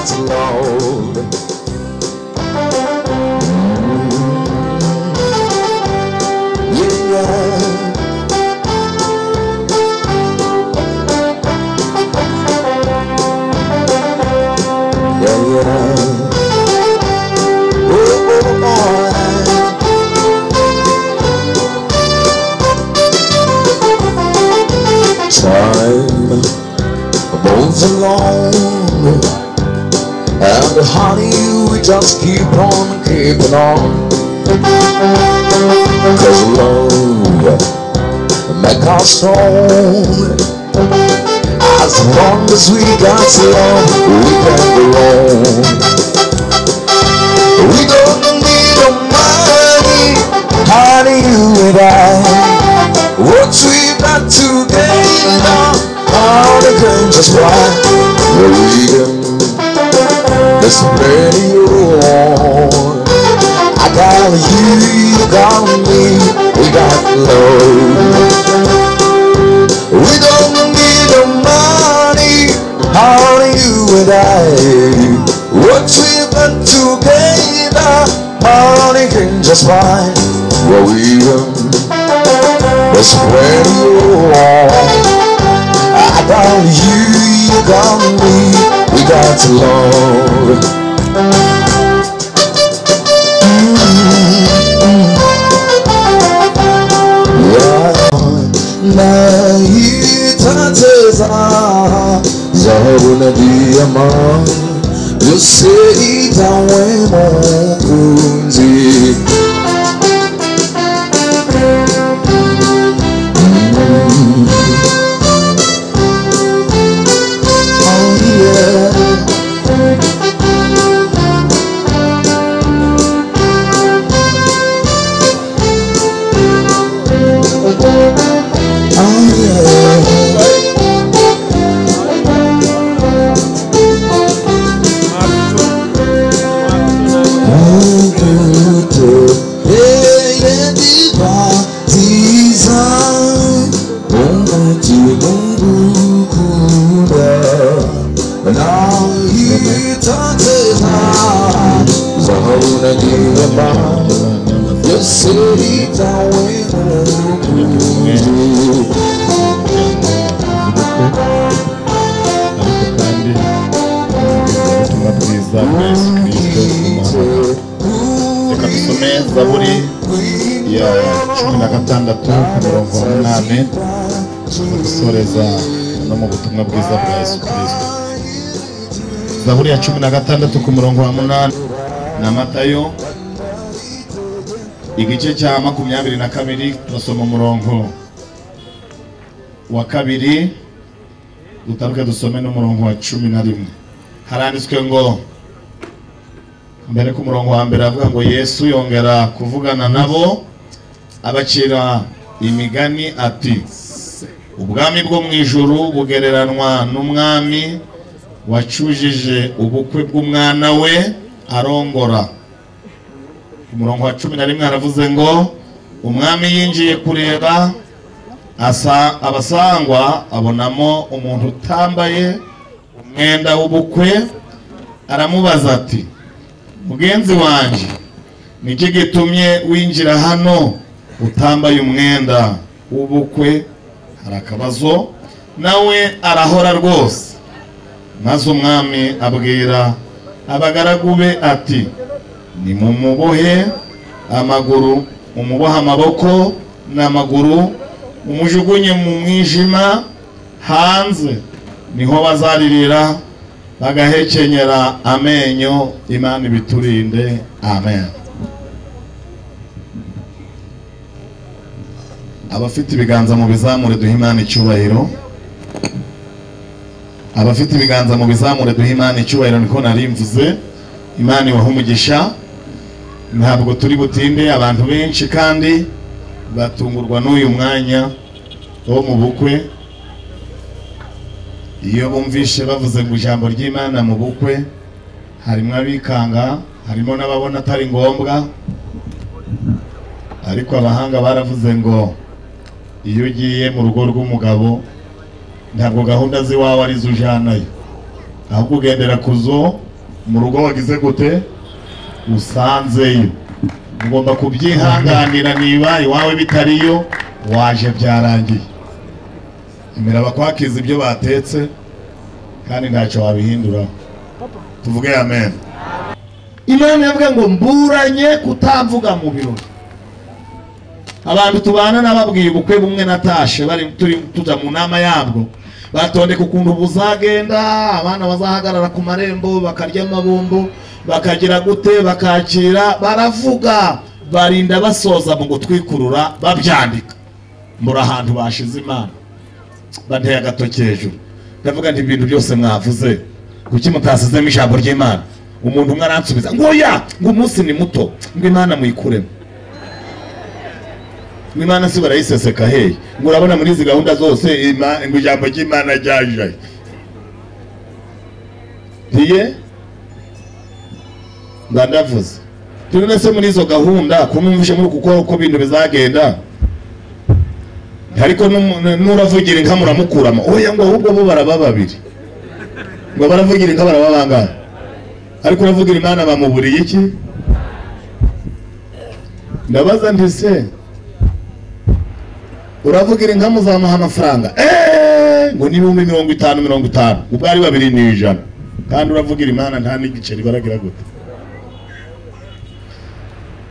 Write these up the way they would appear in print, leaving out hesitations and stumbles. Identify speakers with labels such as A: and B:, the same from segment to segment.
A: got love. Time moves along, and honey, you just keep on keeping on. 'Cause love make us strong. As long as we got love, we can go on. We don't need no money, honey, you and I. What we got together, all the can just fly. Freedom, there's plenty on. I got you, you got me, we got love. We don't need no money, only you and I. What we got together, money can just buy. Freedom, there's plenty on. I got you, you got me, we got love. Na itateza zabuna diama yose itawe mukunzi.
B: Zaburi ya 16 kumurongo wa 8 gusoreza no mu butumwa bwiza bwa Yesu Kristo. Zaburi ya 16 kumurongo wa 8 na Matayo igice cya 22 turasoma umurongo wa 2 dutaruke dusome n'umurongo wa 11. Haranditswe ngo mbere ku murongo wa mbere avuga ngo Yesu yongera kuvugana nabo abacira imigani ati, ubwami bwo mu ijuru bugereranwa n'umwami wacujije ubukwe bw'umwana we arongora. Ku murongo wa 11 aravuze ngo umwami yinjiye kureba abasangwa abonamo umuntu utambaye umwenda w'ubukwe, aramubaza ati, mugenzi wanje niki gitumye winjira hano utambaye umwenda w'ubukwe? Harakabazo nawe arahora rwose. Maze umwami abwira abagaragu be ati, nimumubohe amaguru, umuboha amaboko n'amaguru, umujugunye mu mwijima hanze, niho bazaririra bagahekenyera amenyo. Imana biturinde, amen. Abafite ibiganza mu bizamure duhe Imana icyubahiro. Abafite ibiganza mu bizamure duhe Imana icyubahiro. Niko narimvuze, Imana ibahe umugisha. Ntabwo turi butinde, abantu benshi kandi batungurwa n'uyu mwanya wo mu bukwe. Iyo bumvishe bavuze ngo ijambo ry'Imana mu bukwe, harimo abikanga, harimo n'ababona atari ngombwa, ariko abahanga baravuze ngo iyo ugiye mu rugo rw'umugabo ntabwo gahunda ziwawe ari zo ujanayo, ahubwo ugendera kuzo mu rugo wagize gute usanzeyo, ugomba kubyihanganira. niba iwawe bitariyo waje byarangiye, emera bakwakiza ibyo batetse kandi ntacyo wabihinduraho. tuvuge amen. Imana yavuga ngo mburanye kutamvuga mu birori. Abantu tubana nababwiye ubukwe bumwe natashe bari tuja mu nama yabwo, batondeka ukuntu buzagenda, abana bazahagarara ku marembo bakarya amabombo bakagira gute bakakira, baravuga barinda basoza mu gutwikurura babyandika. Mbura ahantu bashize Imana, banteye agatoki hejuru. Ndavuga nti ibintu byose mwavuze kuki mutasizemo ijambo ry'Imana? Umuntu umwe aransubiza ngo ya ngo umunsi ni muto, ngo Imana muyikuremo. Imana si barayiseseka hehe, ngo urabona muri izi gahunda zose ngo ijambo ry'Imana ryaje ndiye ndandavuze. Turi se muri izo gahunda kumumvishe muri uko bintu bizagenda, ariko nuravugira inka muramukuramo. Oya ngo ahubwo bo baraba babiri, ngo baravugira inka barababanga, ariko uravugira Imana bamuburiye iki? Ndabaza nti se uravugira inka muzamuha amafaranga ngo ni 50 ubwo ari 200 kandi uravugira Imana nta n'igiceri baragira gute?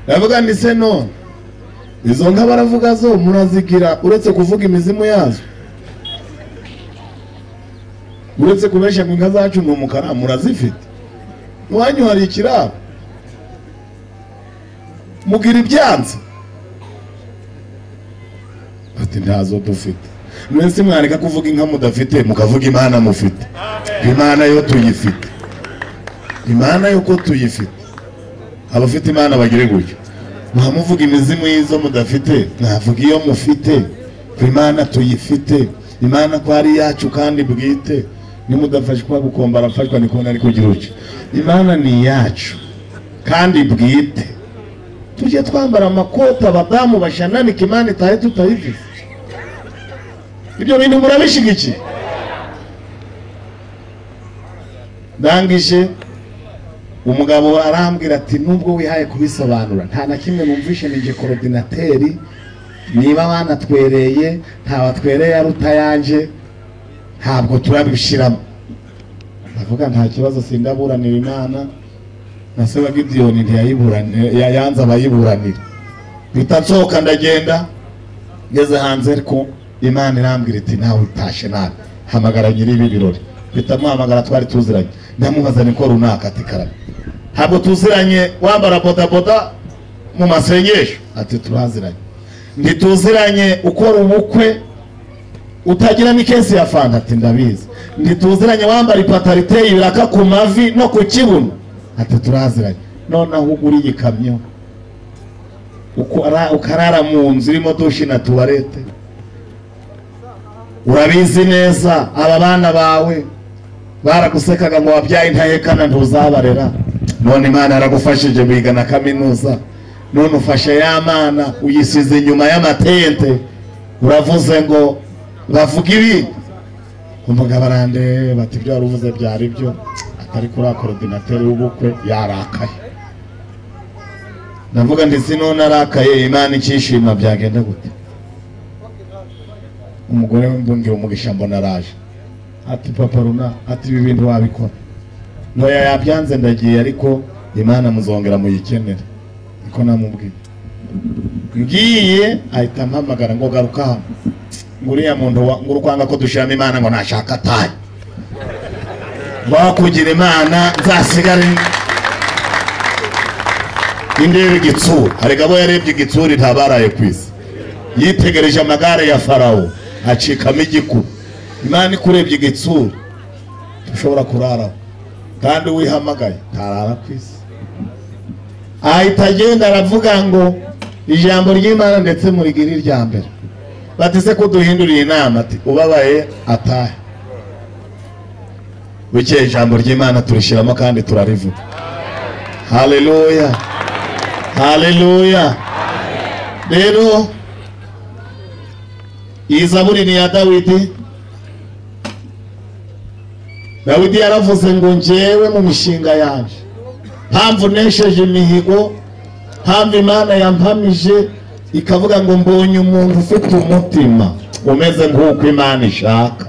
B: Ndavuga nti se none izo nka baravuga zo murazigira uretse kuvuga imizimu yazo, uretse kubesha inka zacu ni umukara murazifite iwanyu hari ikiraro mugira ibyanze? Ati ntazo dufite. Mwese mwareka kuvuga inka mudafite mukavuga Imana mufite. Imana yo tuyifite, Imana yo ko tuyifite. Abafite Imana bagire gutyo, muhamuvuga imizimu y'izo mudafite mwavuga iyo mufite. Imana tuyifite, Imana ko ari yacu kandi bwite. Nimudafashwa gukomba arafashwa niko nari kugira uci. Imana ni yacu kandi bwite. Tujye twambara amakota abadamu bashananike Imana itahe tutayifite. Ibyo bintu murabishigikiye? Ndangije umugabo arambwira ati nubwo wihaye kubisobanura nta na kimwe numvishe ninje coordinateri, niba banatwereye ntabatwereye aruta yanje ntabwo turabishiramo. Ndavuga nta kibazo sindaburanira Imana, nasaba Gideon ntiyayiburanira yanze abayiburanira. Bitansohoka ndagenda ngeze hanze, ariko Imana irambwira iti nawe utashe nabi, hamagara nyiri ibi birori. Bitamuhamagara twari tuziranye, ndamubaza niko runaka ati karame ntabwo tuziranye wambara bodaboda mu masengesho? Ati turaziranye. Ntituziranye ukora ubukwe utagira n'ikesi ya fanta? Ati ndabizi. Ntituziranye wambara ipataro iteye ibiraka ku mavi no ku kibuno? Ati turaziranye. None aho ugura igikamyo ukarara mu nzu irimo dushe na tuwarete, urabizi neza aba bana bawe baragusekaga ngo wabyaye intahekana ntuzabarera. None Imana yaragufashije biga na kaminuza, none ufashe ya mana uyisize inyuma y'amatente, uravuze ngo bavuga ibi. Umugabo arande bati ibyo waruvuze byari byo, atari kuri coordinateri w'ubukwe yarakaye. Ndavuga ndetse none arakaye Imana ikishima byagenda gute? Umugore mbungira umugisha mbona araje ati papa runa ati ibi bintu wabikora. Ntoya yabyanze ndagiye, ariko Imana muzongera muyikenere niko namubwiye. Ngiye ahita mpamagara ngo garuka hano, nguriya muntu nguru kwanga ko dushiramo Imana ngo nashaka ataye bakugira Imana nzasigare indebe igitsura. Arega bo yarebye igitsura ntabaraye kwisi, yitegereje amagare ya Farawo acikamo igikuru. Imana ikurebye igitsura tushobora kuraraho, kandi wihamagaye ntarara kwisi. Ahita agenda aravuga ngo ijambo ry'Imana ndetse murigiri irya mbere. Batise ko duhinduriye inama, ati ubabaye atahe. Bukeye ijambo ry'Imana turishiramo kandi turarivuga. Haleluya, haleluya. Rero iyi zaburi ni ya Dawidi. Dawidi yaravuze ngo njyewe mu mishinga yanje mpamvu nesheje imihigo, mpamvu Imana yampamije ikavuga ngo mbonye umuntu ufite umutima umeze nk'uko Imana ishaka,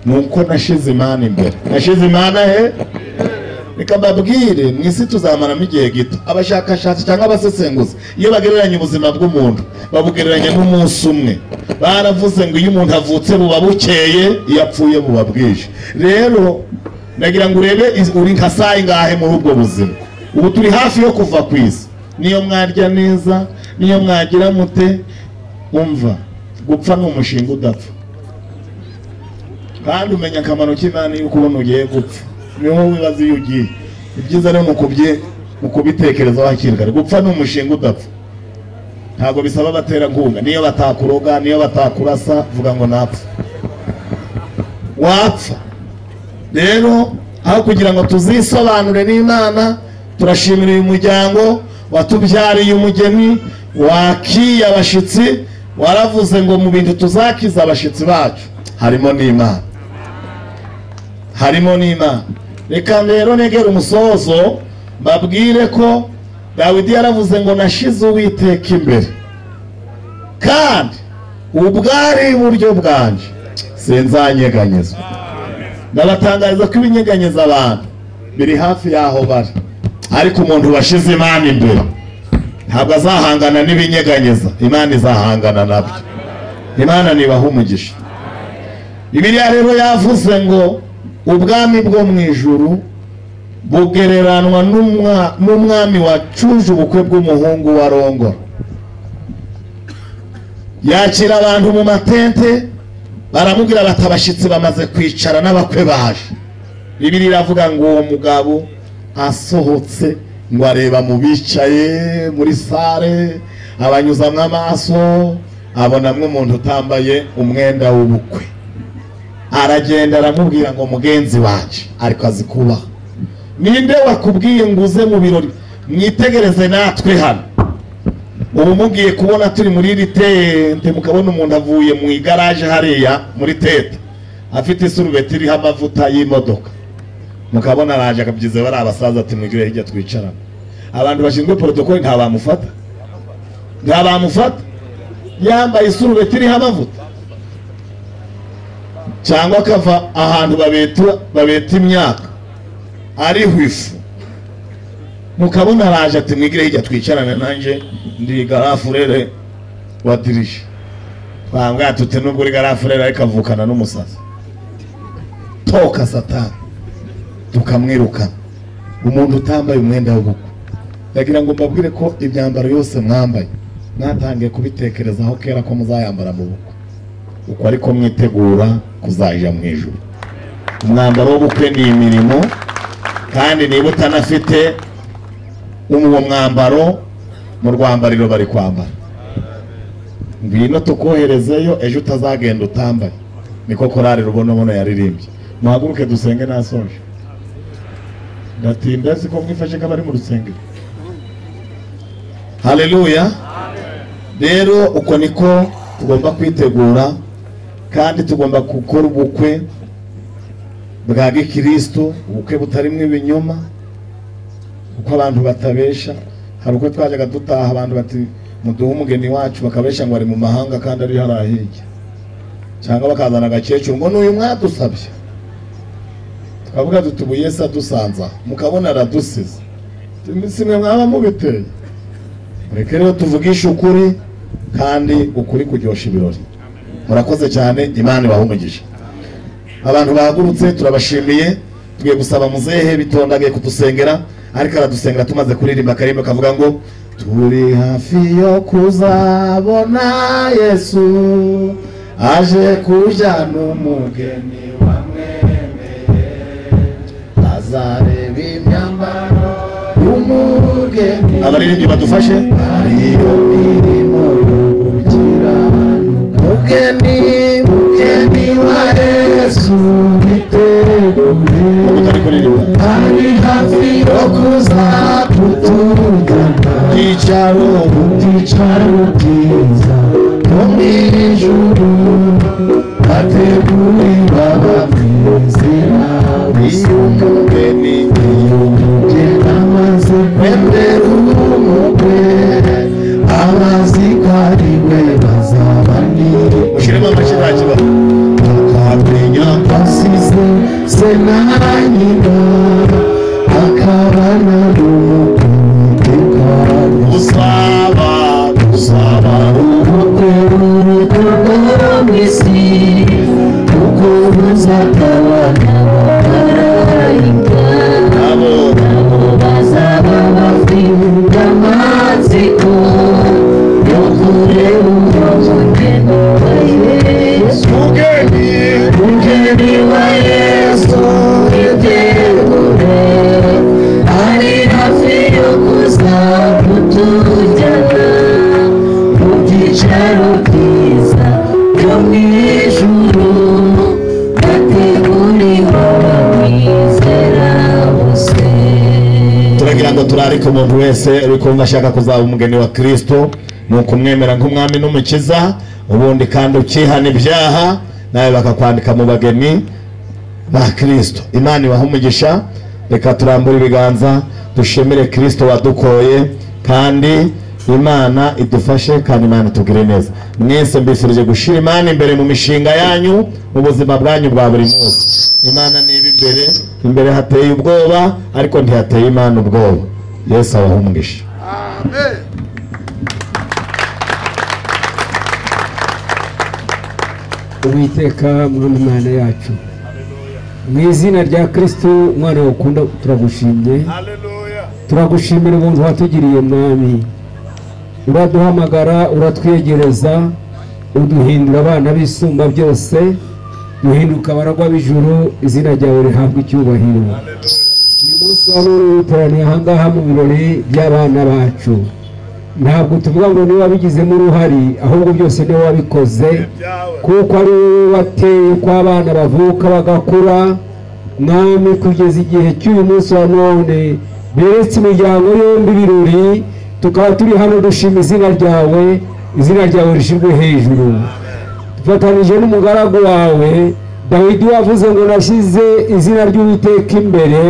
B: nuko nashize Imana imbere. Nashize Imana he? Reka mbabwire, mu isi tuzamaramo igihe gito. Abashakashatsi cyangwa abasesenguzi iyo bagereranya ubuzima bw'umuntu babugereranya n'umunsi umwe. Baravuze ngo iyo umuntu avutse buba bukeye, iyo apfuye buba bwije. Rero nagira ngo urebe uri nka saa ingahe muri ubwo buzima. Ubu turi hafi yo kuva ku isi. Niyo mwarya neza, niyo mwagira mute, umva gupfa ni umushinga udapfa. Kandi umenya akamaro k'Imana yuko ubona ugiye gupfa. Niho wibaza iyo ugiye. Ibyiza rero mu kubitekerezaho hakiri kare. Gupfa ni umushinga udapfa. Ntabwo bisaba abaterankunga. Niyo batakuroga, niyo batakurasa, vuga ngo napfa. Wapfa. Rero aho kugira ngo tuzisobanure n'Imana, turashimira uyu muryango watubyariye umugeni, wakiye abashitsi. Waravuze ngo mu bintu tuzakiza abashitsi bacu harimo n'Imana. Harimo n'Imana. Reka rero negera umusozo babwire ko Dawidi yaravuze ngo nashize Uwiteka imbere, kandi ubwari iburyo bwanje sinzanyeganyezwa. Ndabatangariza ko ibinyeganyeza abantu biri hafi yaho bari, ariko umuntu washize Imana imbere ntabwo azahangana n'ibinyeganyeza. Imana izahangana nabyo. Imana nibaha umugisha. Bibiliya rero yavuze ngo ubwami bwo mu ijuru bugereranwa n'umwami wacuje ubukwe bw'umuhungu wa Rongora. Yakira abantu mu matente, baramubwira bati abashitsi bamaze kwicara n'abakwe baje. Bibiliya iravuga ngo uwo mugabo asohotse ngo areba mu bicaye muri sare, abanyuzamwo amaso, abonamwe umuntu utambaye umwenda w'ubukwe. Aragenda aramubwira ngo mugenzi wanje ariko azi kubaha. Ninde wakubwiye ngo uze mu birori? Mwitegereze natwe hano. Ubu mugiye kubona turi muri iri tente, mukabona umuntu avuye mu igaraje hariya muri tete afite isurubeti iriho amavuta y'imodoka, mukabona araje akabyize bari abasaza ati mwigire hirya twicarana. Abantu bashinzwe protocol nta bamufata, nta bamufata yambaye isurubeti iriho amavuta, cyangwa akava ahantu babeta imyaka ariho ifu, mukabona araje ati mwigire hirya twicarane nanjye ndi garafurere wa dirisha. Twambwa tute nubwo uri garafurere ariko avukana n'umusaza. Toka Satani tukamwirukana. Umuntu utambaye umwenda w'ubukwe. Ndagira ngo mbabwire ko ibyambaro yose mwambaye mwatangiye kubitekerezaho kera ko muzayambara mu bukwe, uko ariko mwitegura kuzaja mu ijuru. Umwambaro w'ubukwe ni imirimo, kandi niba utanafite uwo mwambaro mu rwambariro bari kwambara, ngwino tukoherezeyo ejo utazagenda utambaye. Niko korari rubonobono yaririmbye. Muhaguruke dusenge nasoje. Ndatinda siko mwifashe kabari mu rusengero. Haleluya. Rero uko niko tugomba kwitegura, kandi tugomba gukora ubukwe bwa gikristo, ubukwe butarimo ibinyoma, uko abantu batabesha. Hari uko twajaga dutaha abantu bati muduhe umugeni wacu, bakabesha ngo ari mu mahanga kandi ari harahirya, cyangwa bakazana agakecuru ngo n'uyu mwadusabye, tukavuga duti ubu Yesu adusanza, mukabona aradusize. Simwe mwaba mubiteye. Mureke rero tuvugishe ukuri, kandi ukuri kuryosha ibirori. Murakoze cyane, Imana ibahe umugisha. Abantu bahagurutse turabashimiye. Tugiye gusaba muzehe bitondage kudusengera, ariko aradusengera tumaze kuririmba akarimbo kavuga ngo turi hafi yo kuzabona Yesu aje kuja n'umugeni wamwemeye, azareba imyambaro y'umugeni. Abaririmbyi badufashe. Ariyo mirimo y'ugukiranuka, mugeni wa Yesu nitegure, ari hafi yo kuza kutugana, icyaro byiza mu ijuru,
A: bateguri babamwizera iyo umugeni amaze kwemera umukwe abazikariwe bazabanire
B: mushyiremo amashyi nta kibazo
A: akamenya kwasize se na nyina akabana n'umukwe usaba umukwe urukundo mw'isi kuko ruzatabana bamarayika nabo bazaba bafite amatsiko yo kureba umugeni wa Yesu umugeni wa Yesu itegure ari hafi yo kuza kutujyana mu byicaro byiza byo mu ijuru bateguriwe abamwizera bose.
B: turagira ngo turarike umuntu wese uri kumva ashaka kuzaba umugeni wa Kristo ni ukumwemera nk'umwami n'umukiza ubundi kandi ukihana ibyaha nawe bakakwandika mu bageni ba Kristo. Imana ibaha umugisha. Reka turambure ibiganza dushimire Kristo wadukoye kandi Imana idufashe kandi Imana tugire neza. Mwese mbifurije gushira Imana imbere mu mishinga yanyu mu buzima bwanyu bwa buri munsi. Imana niba imbere hateye ubwoba ariko ntihateye Imana ubwoba. Yesu abahe umugisha.
C: Amen.
D: Uwiteka mwami Imana yacu mu izina rya Kristo umwana ukunda turagushimye turagushimira ubuntu watugiriye mwami uraduhamagara uratwegereza uduhindura abana bisumba byose duhinduka abaragwa b'ijuru izina ryawe rihabwa icyubahiro uyu munsi wari uteraniye ahangaha mu birori by'abana bacu ntabwo tuvuga ngo niwe wabigizemo uruhari ahubwo byose niwe wabikoze kuko ari wowe wateye ko abana bavuka bagakura mwami kugeza igihe cy'uyu munsi wa none beretse imiryango yombi ibirori tukaba turi hano dushima izina ryawe rishyirwe hejuru dufatanije n'umugaragu wawe Dawidi wavuze ngo nashyize izina ry'Uwiteka imbere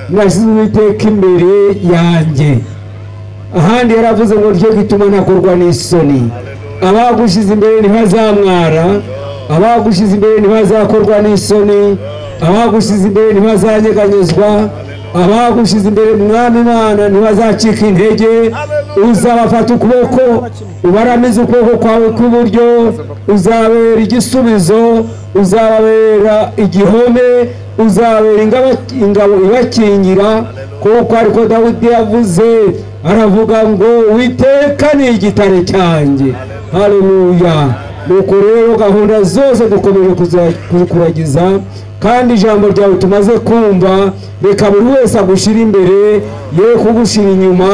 D: nashyize Uwiteka imbere yanjye ahandi yaravuze ngo ryo gituma ntakorwa n'isoni abagushize imbere ntibazamwara abagushize imbere ntibazakorwa n'isoni abagushize imbere ntibazanyeganyezwa abagushize imbere mwami Imana ntibazacika intege uzabafata ukuboko ubaramize ukuboko kwawe kw'iburyo uzabera igisubizo uzababera igihome uzabera ingabo ibakingira kuko ariko Dawidi yavuze aravuga ngo Uwiteka ni igitare cyanjye. Haleluya. Nuko rero gahunda zose dukomeje kuzikuragiza kandi ijambo ryawe tumaze kumva reka buri wese agushira imbere ye kugushira inyuma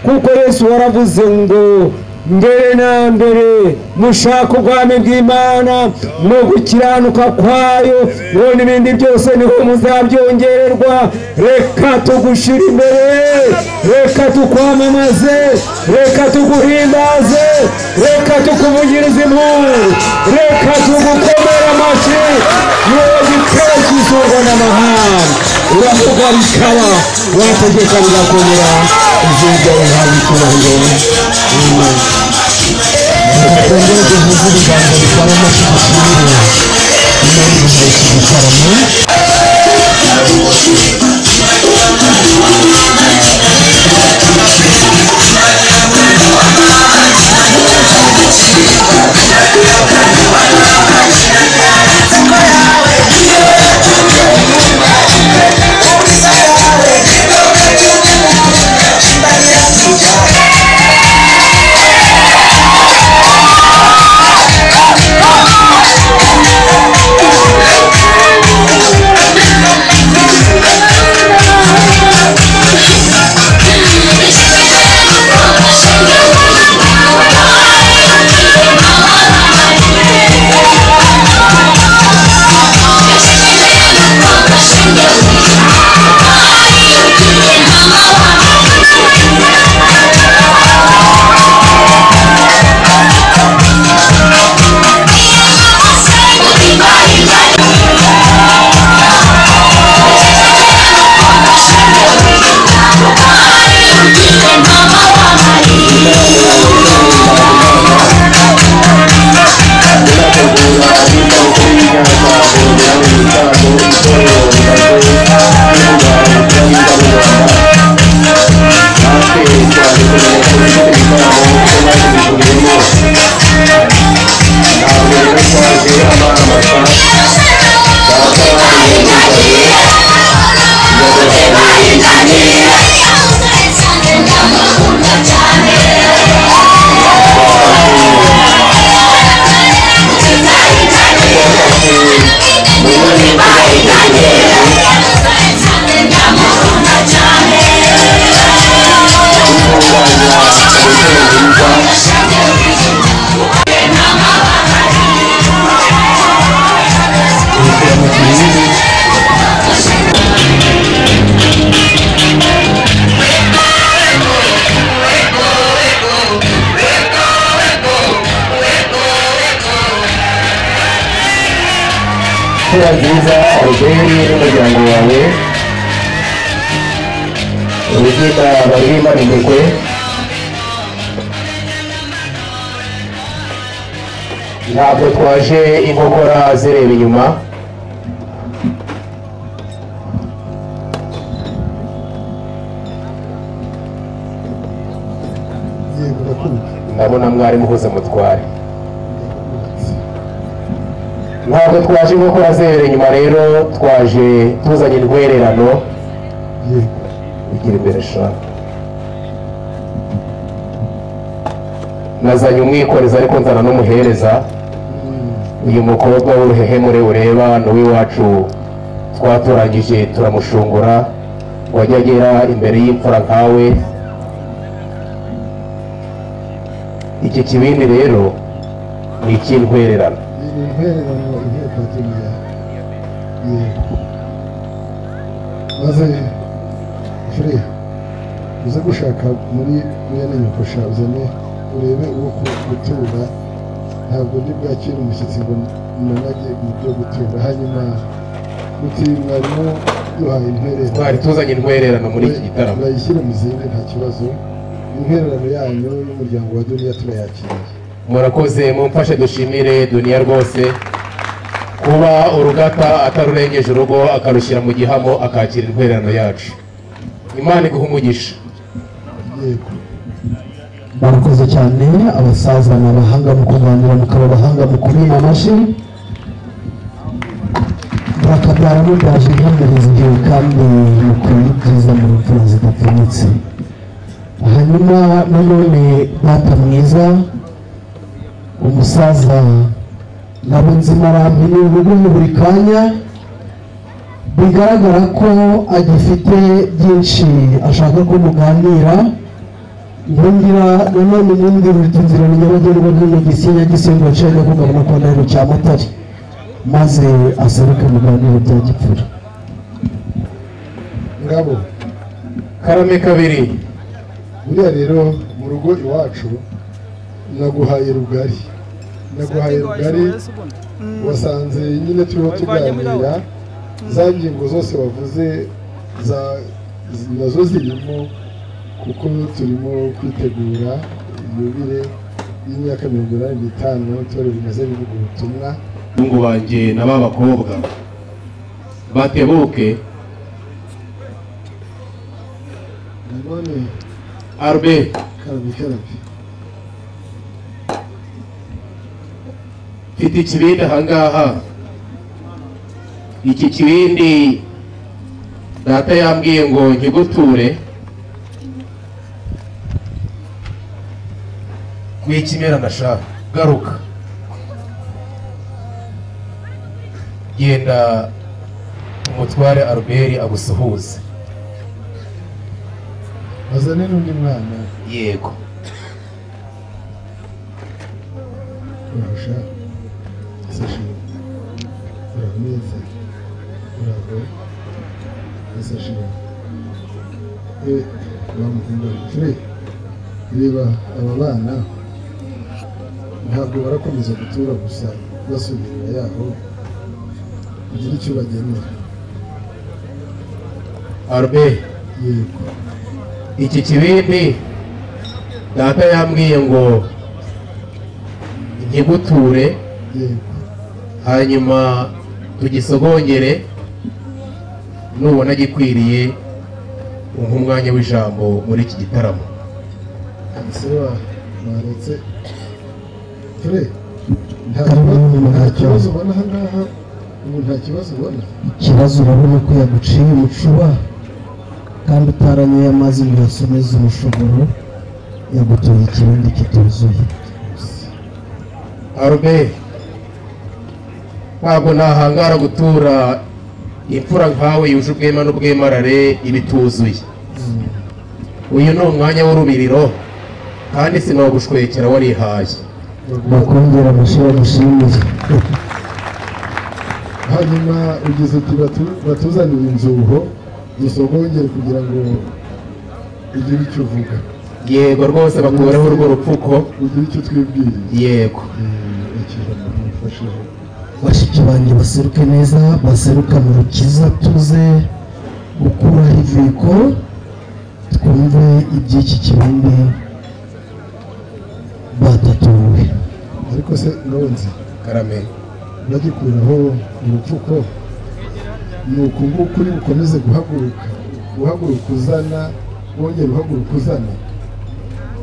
D: kuko Yesu waravuze ngo mbere na mbere mushaka ubwami bw'Imana no gukiranuka kwayo ngo n'ibindi byose niho muzabyongererwa. Reka tugushira imbere, reka tukwamamaze, reka tuguhimbaze, reka tukuvugirize impundu, reka tugukomere amashyi wowe giteka izurwa n'amahanga uravuga bikaba wategeka bigakomera izina ryawe rihabwa icyubahiro. Twongere duhuze ibiganza bitwara amashyi dushimire Imana iduhaye iki gitaramo.
C: Fura nziza Albert n'umuryango wawe urugenda baririmba indekwe ntabwo twaje inkokora zireba inyuma ndabona mwari muhuza mutware ntabwo twaje inkokora zireba inyuma rero twaje tuzanye intwererano igira imbere shaka nazanye umwikoreza ariko nzana n'umuhereza uyu mukobwa w'uruhehemure ureba n'uw'iwacu twatoranyije turamushungura wajya agera imbere y'imfura nkawe iki kibindi rero ni icy'intwererano
E: maze fure uze gushaka muri mwene nyokosha uzane urebe uwo gutura ntabwo ndi bwakira umushyitsi ngo nanage mu byo gutura hanyuma muti mwarimo duhaye intwererano
C: twari tuzanye intwererano muri iki gitaramo
E: bayishyire mu zindi nta kibazo intwererano yanyu y'umuryango wa Duniya turayakiriye
C: murakoze mumfashe dushimire Duniya rwose kuba urugata atarurengeje urugo akarushyira mu gihamo akakira intwererano yacu Imana iguha umugisha
E: yego
F: barakoze cyane abasaza n'abahanga mu kuganira mukaba abahanga mu kubima amashyi bakabyara n'ubwaje nkamuriza igihe kandi mukuru byiza mu mvura zidapfunyitse hanyuma nanone data mwiza umusaza Ngabonzima arambiye urugo buri kanya bigaragara ko agifite byinshi ashaka ko muganira ngira nanone n'undi rutinzira nyabagendwa n'undi gisinya gisenga cyane kugabana kwa ndaro cya Matari maze aseruka muganiro bya gipfura
E: ngabo
C: karame kabiri
E: buriya rero mu rugo iwacu naguhaye rugari wasanze nyine turiho tuganira za ngingo zose wavuze nazo zirimo kuko turimo kwitegura yubile y'imyaka 85 itorero rimaze bivuga ubutumwa
C: mungu wanjye n'aba bakobwa batebuke
E: nanone
C: Albert
E: karabi
C: mfite ikibindi ahangaha iki kibindi data yambwiye ngo nkiguture wikimera ndashaka garuka genda umutware Albert agusuhuze
E: azane n'undi mwana
C: yego
E: urusha sashi urameze urago sashi bamukunda fure reba aba bana ntabwo barakomeza gutura gusa basubira yaho kugira icyo bagenera
C: Albert
E: yego
C: iki kibindi data yambwiye ngo nkiguture
E: yego
C: hanyuma tugisogongere nubona gikwiriye umwanya w'ijambo muri iki gitaramo
E: ese waretse fure nta kibazo ubona aha ngaha ubu nta kibazo ubona
F: ikibazo urabona ko yaguciye umucuba kandi utaranyoye amazi ngo yasomeze umushogoro yagutuye ikibindi kituzuye
C: Albert ntabwo nahangara gutura imfura nkawe yuje ubwema n'ubwemarare ibituzuye uyu ni umwanya w'urubiriro kandi sinagushwekera warihaye
F: bakongera gushyira gushimiye
E: hanyuma ugeze uti batuzanire inzuho dusogongere kugira ngo ugire icyo uvuga
C: yego rwose bakureho urwo rupfuko
E: ugire icyo twibwiriye
C: yego
E: ikijambo mufasheho
F: bashiki banjye baseruke neza, baseruka mu rukiza, tuze gukuraho iviko twumve iby'iki kibindi batatuwe.
E: ariko se nonzi
C: karame
E: bagikuraho urupfuko ni uku nguku uri bukomeze guhaguruka uzana wongera uhaguruka uzana,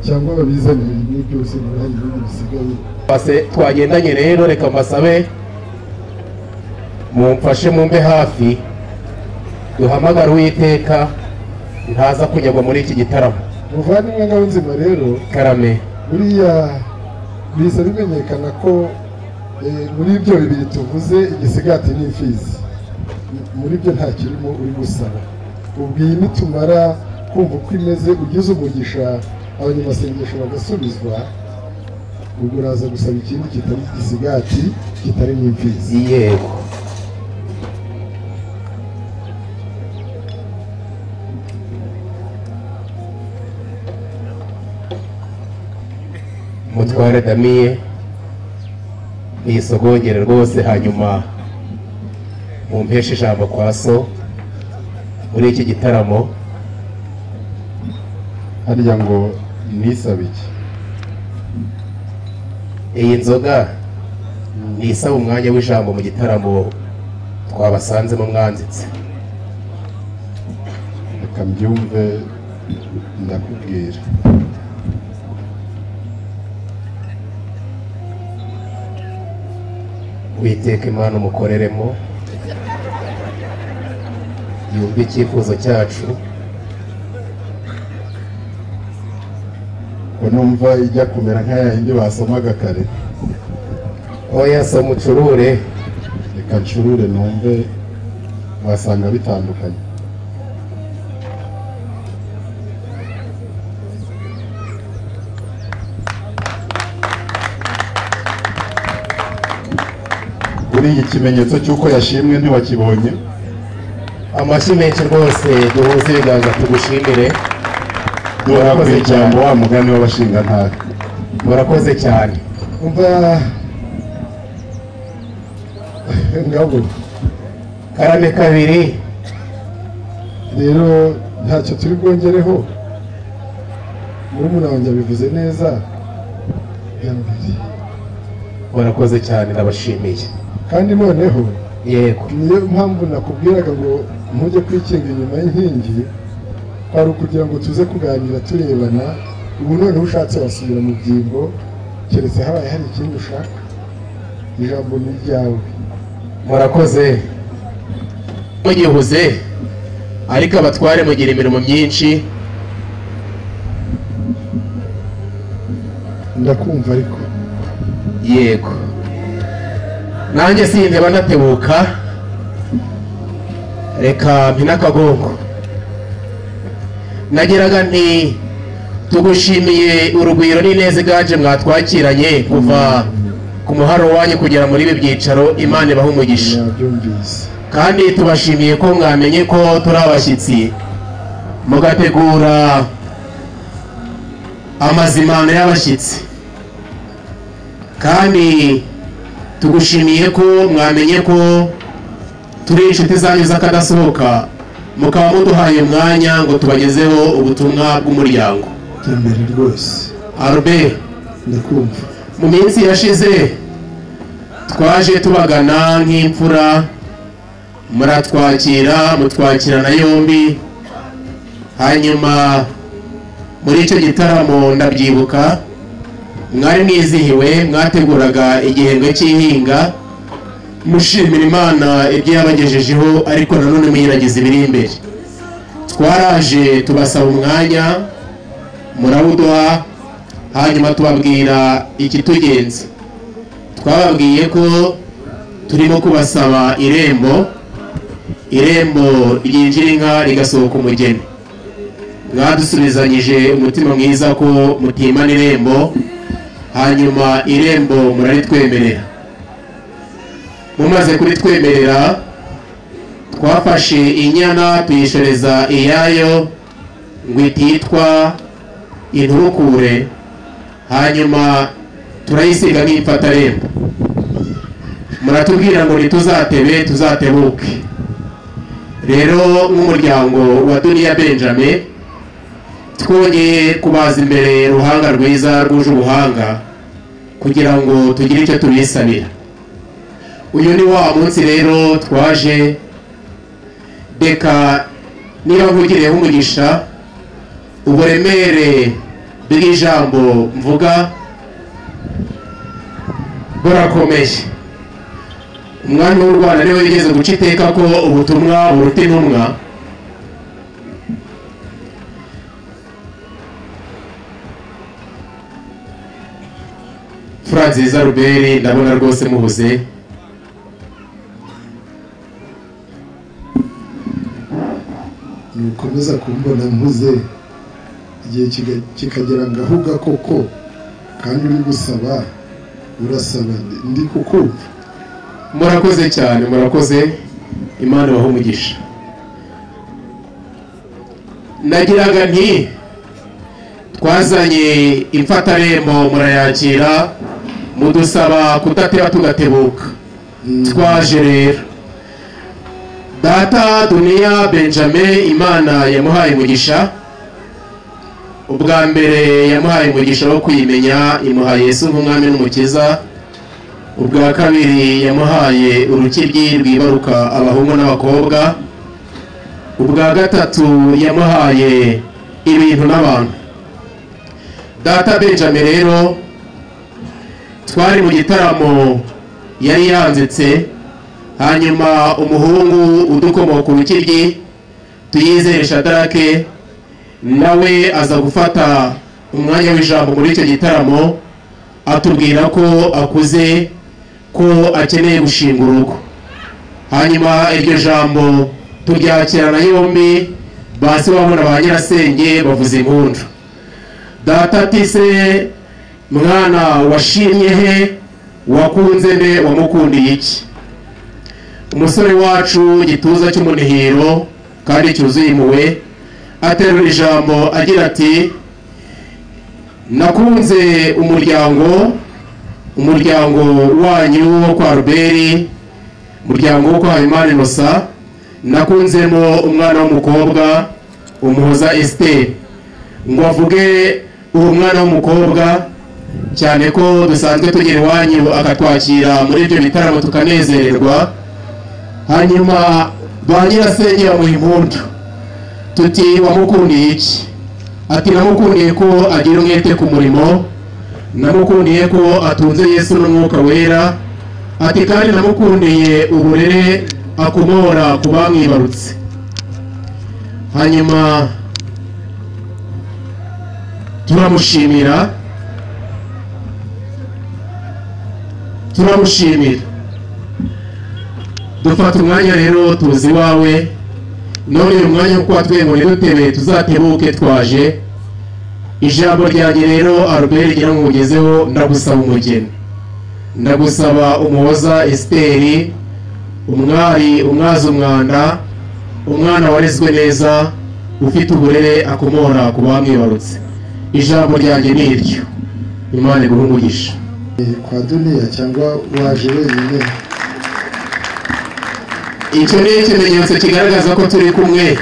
E: cyangwa babizanira ibintu byose hari ibindi bisigaye?
C: base twagendanye rero, reka mbasabe mumfashe mumbe hafi, duhamagara Uwiteka ntaza kunyagwa muri iki gitaramo.
E: muvandimwe Ngabonzima rero
C: karame
E: buriya biza bimenyekana ko muri ibyo bibiri tuvuze igisigati n'imfizi, muri byo nta kirimo uri gusaba. ubwo iyi nitumara kumva uko imeze ugize umugisha abanyamasengesho bagasubizwa, ubwo uraza gusaba ikindi kitari igisigati kitari n'imfizi.
C: yego mutware Damiye nisogongere rwose, hanyuma mumpeshe ijambo kwa so muri iki gitaramo.
B: harya ngo nisabe iki?
C: iyi nzoga nisaba umwanya w'ijambo mu gitaramo twabasanzemo mwanzitse.
B: reka mbyumve ndakubwira.
C: Uwiteka Imana umukoreremo, yumve icyifuzo cyacu.
B: ko numva ijya kumera nka yindi basomaga kare.
C: oya so mucurure.
B: reka ncurure numve, wasanga bitandukanye. buriya ikimenyetso cy'uko yashimwe ntiwakibonye?
C: amashyi menshi rwose, duhuze ibiganza tugushimire.
B: murakoze cyane, wa mugani w'abashingantare.
C: murakoze cyane.
E: umva ngabo
C: karame kabiri
E: rero ntacyo turi bwongereho, murumuna wanjye abivuze neza yambere,
C: murakoze cyane, ndabashimiye.
E: kandi noneho
C: yego
E: niyo mpamvu nakubwiraga ngo ntujye kwikinga inyuma y'inkingi, kwari ukugira ngo tuze kuganira turebana. ubu noneho ushatse wasubira mu byimbo, keretse habaye hari ikindi ushaka. ijambo ni ryawe.
C: murakoze. mugihuze ariko abatware mugira imirimo myinshi.
E: ndakumva ariko
C: yego nanjye sindeba ndatebuka, reka mpine akagongo. nagiraga nti tugushimiye urugwiro n'ineza iganje mwatwakiranye kuva ku muharo wanyu kugera muri ibi byicaro. Imana ibahe umugisha.
E: nabyumvise.
C: kandi tubashimiye ko mwamenye ko turi abashyitsi, mugategura amazimano y'abashyitsi. kandi tugushimiye ko mwamenye ko turi inshuti zanyu z'akadasohoka, mukaba muduhaye umwanya ngo tubagezeho ubutumwa bw'umuryango.
E: imbere rwose.
C: Albert,
E: ndakumva.
C: mu minsi yashize twaje tubagana nk'imfura, muratwakira mutwakirana yombi. hanyuma muri icyo gitaramo ndabyibuka mwari mwizihiwe, mwateguraga igihembwe cy'ihinga mushimira Imana ibyo yabagejejeho, ariko nanone mwiragiza ibiri imbere. twaraje tubasaba umwanya murawuduha, hanyuma tubabwira ikitugenza. twababwiye ko turimo kubasaba irembo ryinjira inka rigasohoka umugeni. mwadusubizanyije umutima mwiza ko mutimana irembo, hanyuma irembo muraritwemerera. mumaze kuritwemerera, twafashe inyana tuyishereza iyayo ngo ititwa inturukure, hanyuma turayisiga nk'imfatarembo. muratubwira ngo ntituzatebe tuzatebuke. Rero nk'umuryango wa Duniya Benjamin twongeye kubaza imbere ruhanga rwiza rwuje ubuhanga kugira ngo tugire icyo tubisabira. Uyu ni wa munsi rero twaje, reka niba mvugireho umugisha uburemere bw'ijambo mvuga burakomeye. Umwami w'u Rwanda niwe yigeze guca iteka ko ubutumwa buruta intumwa. Franziza Ruberi ndabona rwose mubuze.
E: nukomeza kumbona mpuze igihe kikagera ngahuga koko kandi uri gusaba urasaba ndi kukumva.
C: Murakoze cyane, murakoze, Imana ibahe umugisha. Nagiraga nti twazanye imfatarembo murayakira, mudusaba kudateba tugatebuka. Twaje rero Data Duniya Benjamin, Imana yamuhaye umugisha. Ubwa mbere yamuhaye umugisha wo kwimenya, imuha Yesu nk'umwami n'umukiza. Ubwa kabiri yamuhaye urukiryi rwibaruka abahungu n'abakobwa. Ubwa gatatu yamuhaye ibintu n'abantu. Data Benjamin rero twari mu gitaramo yari yanzitse, hanyuma umuhungu udukomoka urukiryi Tuyizere Shadarake nawe aza gufata umwanya w'ijambo muri icyo gitaramo, atubwira ko akuze, ko akeneye gushinga urugo. Hanyuma iryo jambo turyakirana yombi, basi wabona ba nyirasenge bavuza impundu. Data ati se mwana washimye he, wakunze nde, wamukundiye iki? Umusore wacu gituza cy'umunihiro kandi cyuzuye impuhwe aterura ijambo agira ati nakunze umuryango wanyu wo kwa Ruberi, umuryango wo kwa Habimana Innocent, nakunzemo umwana w'umukobwa Umuhoza Esther. Ngo avuge uwo mwana w'umukobwa cyane ko dusanzwe tugira iwanyu akatwakira muri ibyo bitaramo tukanezererwa. Hanyuma ba nyirasenge bamuha impundu, tuti wamukundiye iki? Ati namukundiye ko agira umwete ku murimo, namukundiye ko atunze Yesu n'umwuka wera, ati kandi namukundiye uburere akomora ku bamwibarutse. Hanyuma turamushimira dufata umwanya rero tuzi wawe. None uyu mwanya uko watwe ngo nidutebe tuzatebuke twaje. Ijambo ryanjye rero Albert gira ngo ugezeho, ndagusaba umugeni, ndagusaba Umuhoza Esther, umwari umwaza umwanda, umwana warezwe neza, ufite uburere akomora ku bamwibarutse. Ijambo ryanjye ni iryo. Imana iguhe umugisha.
E: Kwa Duniya cyangwa waje wenyine?
C: Icyo ni ikimenyetso kigaragaza ko turi kumwe.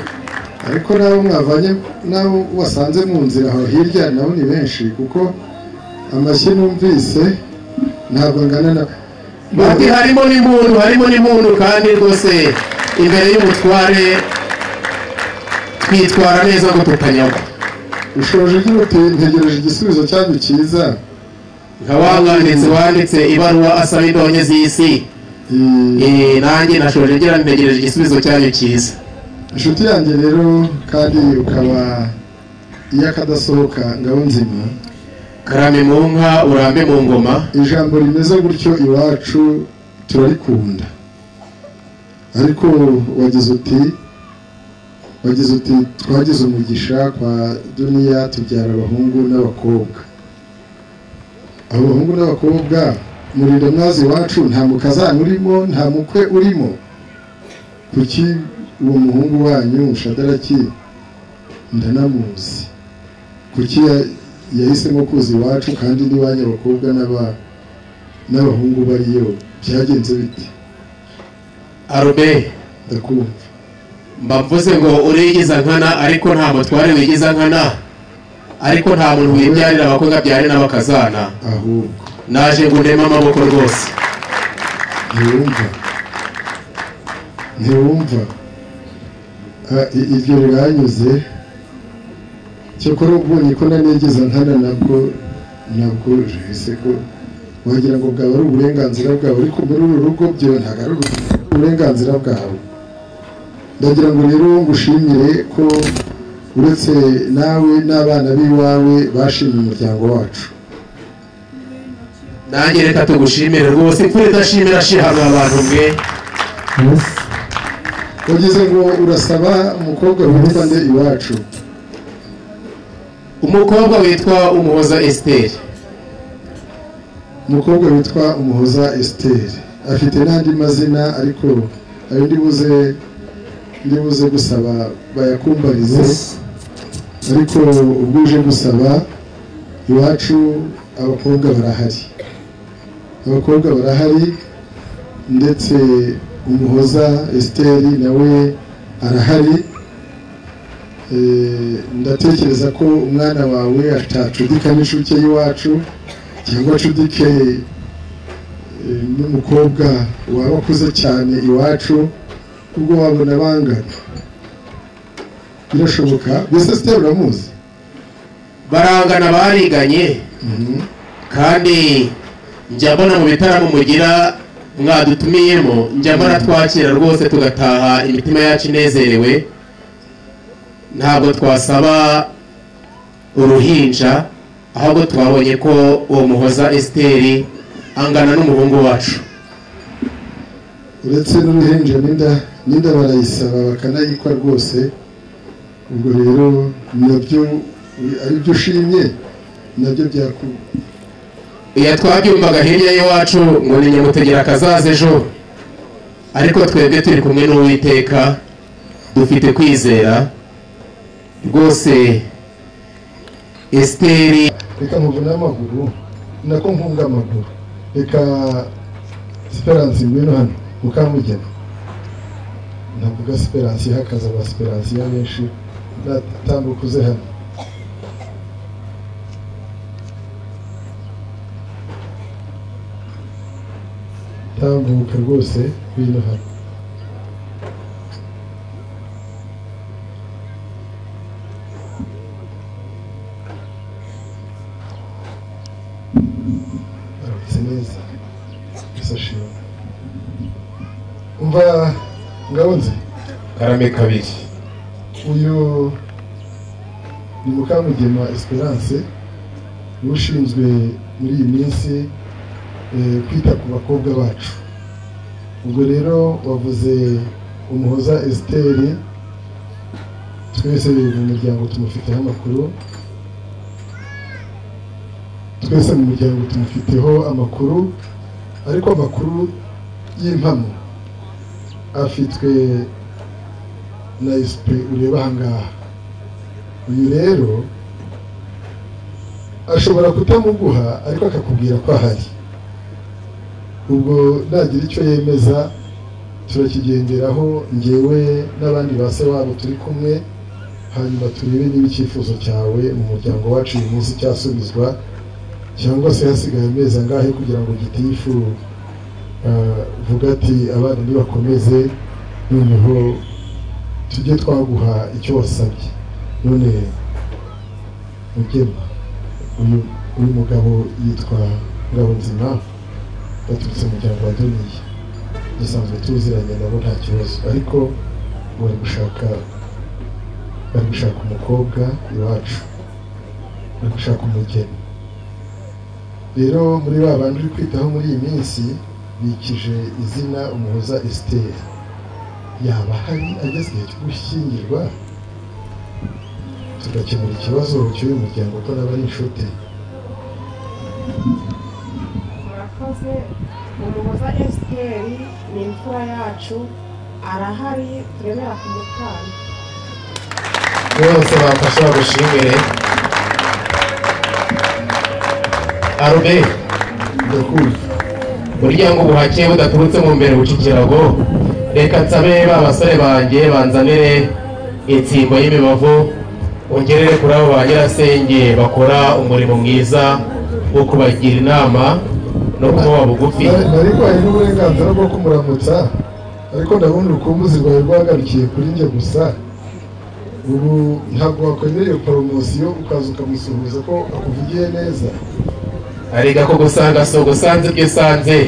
E: Ariko nabo mwavanye, nabo wasanze mu nzira aho hirya nabo ni benshi, kuko amashyi numvise ntabwo ngana na
C: bati harimo n'impundu kandi rwose imbere y'umutware twitwara neza ngo tutanyagwa.
E: ushoje uti ntegereje igisubizo cyanyu cyiza,
C: nka wanditse ibaruwa asaba indonke z'isi. Nanjye nashoje ngira ntegereje igisubizo cyanyu cyiza.
E: inshuti yanjye rero kandi ukaba iy'akadasohoka ngabo nzima,
C: karame mu nka urambe mu ngoma.
E: ijambo rimeze gutyo iwacu turarikunda. Ariko wagize uti twagize umugisha kwa Duniya tubyara abahungu n'abakobwa. Abo bahungu n'abakobwa murinde mwazi iwacu nta mukazana urimo, nta mukwe urimo. Kuki uwo muhungu wanyu Shadaraki ndanamuzi, kuki yahisemo kuza iwacu kandi n'iwanyu abakobwa n'abahungu bariyo byagenze bite?
C: Arobe
E: Ndakumva.
C: mba mvuze ngo urigiza nkana ariko nta mutware wigiza nkana, ariko nta muntu wibyarira abakobwa byari n'abakazana,
E: Ahubwo
C: naje ngo ndeme amaboko rwose.
E: ntiwumva iryo riranyuze, cyokora ubonye ko nanigeza nkana nabwo ese ko wagira ngo bwaba ari uburenganzira bwawe, ariko muri uru rugo byo ntabwo ari uburenganzira bwawe. Ndagira ngo rero ngushimire ko uretse nawe n'abana b'iwawe bashimye umuryango wacu.
C: Nanjye reka tugushimire rwose, imfura idashimira shihamwe abantu mwe.
E: Ugize ngo urasaba umukobwa witwa nde iwacu?
C: Umukobwa witwa Umuhoza Esther.
E: Umukobwa witwa Umuhoza Esther afite n'andi mazina, ariko ayo ndibuze gusaba bayakumbarize, ariko ubwo uje gusaba iwacu abakobwa barahari, ndetse Umuhoza Esther nawe arahari. Ndatekereza ko umwana wawe atacudika n'inshuke y'iwacu, cyangwa acudike n'umukobwa waba akuze cyane iwacu, ubwo wabona bangana. Birashoboka. Mbese Esther uramuzi?
C: Barangana, bariganye, kandi njya mbona mu bitaramo mugira mwadutumiyemo, njya mbona twakira rwose tugataha imitima yacu inezerewe. Ntabwo twasaba uruhinja, ahubwo twabonye ko uwo Muhoza Esther angana n'umuhungu wacu.
E: Uretse n'uruhinja n'inda barayisaba bakanayikwa rwose. Ubwo rero nabyo ari byo ushimye, nabyo byakuba.
C: Iya twabyumvaga hirya y'iwacu ngo ni Nyamutegera akazaza ejo, ariko twebwe turi kumwe n'Uwiteka, dufite kwizera rwose. Esther
E: Reka muvune amaguru, nako nkunga amaguru. Reka Esperance ngwino hano Mukamugema. Navuga Esperance hakaza ba Esperance ya benshi, natambuka uze hano. Tambuka rwose ngwino hano. Neza bisashira umva ngabonze
C: karame kabiri.
E: Uyu ni Mukamugema Esperance, ushinzwe muri iyi minsi kwita ku bakobwa bacu. Ubwo rero wavuze Umuhoza Esther, twese mu muryango tumufiteho amakuru, ariko amakuru y'impamo afitwe na Esprit ureba ahangaha. Uyu rero ashobora kutamuguha, ariko akakubwira ko ahari. Ubwo nagira icyo yemeza turakigenderaho, njyewe n'abandi base wabo turi kumwe, hanyuma turebe niba icyifuzo cyawe mu muryango wacu uyu munsi cyasubizwa, cyangwa se hasigaye amezi angahe kugira ngo gitifu vuga ati abana nibakomeze, noneho tujye twaguha icyo wasabye. None Mugema, uyu mugabo yitwa Ngabonzima, baturutse mu muryango wa Doniye, dusanzwe tuziranye nabo nta kibazo, ariko bari gushaka umukobwa iwacu, bari gushaka umugeni. Rero muri ba bandi uri kwitaho muri iyi minsi bikije izina Umuhoza Esther. Yaba hari ageze igihe cyo gushyingirwa, tugakemura ikibazo cy'uyu muryango ko naba ari inshuti.
G: Murakoze. Umuhoza Esther ni imfura yacu, arahari, turemera kumutanga.
C: Bose bafasha bagushimire. Arobe
E: Ndakumva.
C: burya ngo ubuhake budaturutse mu mbere buca ikirago. Reka nsabe ba basore banjye banzanire insimbo y'imibavu, ongerere kuri abo ba nyirasenge bakora umurimo mwiza wo kubagira inama no kumuba bugufi.
E: ariko hari n'uburenganzira bwo kumuramutsa, ariko ndabona urukumbuzi rwawe rwagarukiye kuri njye gusa. Ubu ntabwo wakwemereye poromosiyo ukaza ukamusuhuza ko akuvugiye neza.
C: Arega ko gusanga so gusanze ibyo usanze,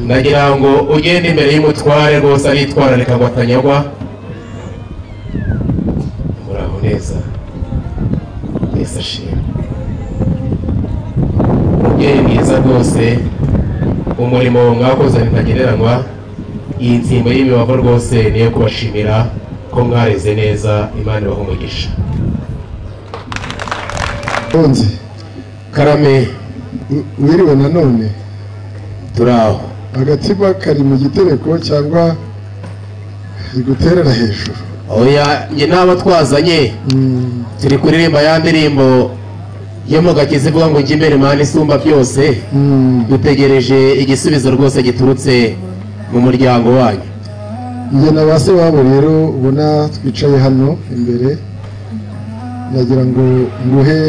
C: ndagira ngo ugende imbere y'umutware rwose aritwararika ngo atanyagwa. Muraho neza, Yesu ashimwe. Mubyeyi mwiza rwose, umurimo mwakoze ntagereranywa. Iyi nsimbo y'imibavu rwose niyo kubashimira ko mwareze neza. Imana ibahe umugisha.
E: Bonze
C: Karame,
E: wiriwe nanone.
C: turaho.
E: Agatima kari mu gitereko cyangwa iguterera hejuru?
C: Oya, njye n'abo twazanye turi kuririmba ya ndirimbo yo mu Gakiza ivuga ngo njye imbere Mana isumba byose. Dutegereje igisubizo rwose giturutse mu muryango wanyu.
E: Njye na base wabo rero ubona twicaye hano imbere, nagira ngo nguhe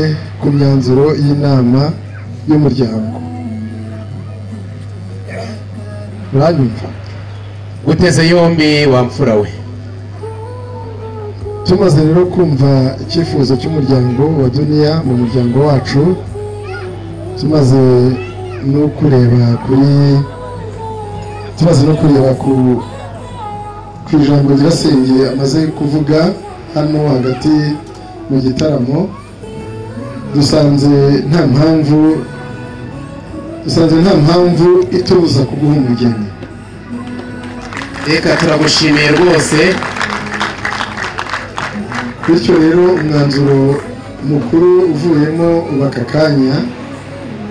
E: ku myanzuro y'inama y'umuryango. Uranyumva?
C: Guteze yombi wa mfura we.
E: Tumaze rero kumva icyifuzo cy'umuryango wa Duniya mu muryango wacu, tumaze no kureba ku ijambo Nyirasenge amaze kuvuga hano hagati mu gitaramo, dusanze nta mpamvu itubuza kuguha umugeni.
C: Reka turagushimiye rwose.
E: Bityo rero umwanzuro mukuru uvuyemo ubaka kanya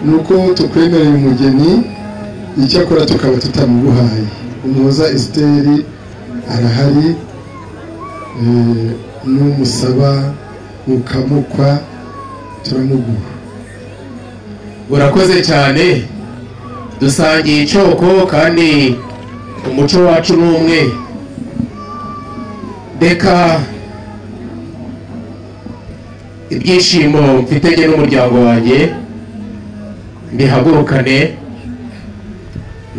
E: nuko tukwemereye umugeni, icyakora tukaba tutamuguhaye. Umuhoza Esteri arahari, n'umusaba ukamukwa turamuguha.
C: Urakoze cyane. Dusangiye icoko kandi umuco wacu ni umwe. Reka ibyishimo mfite njye n'umuryango wanjye mbihagurukane.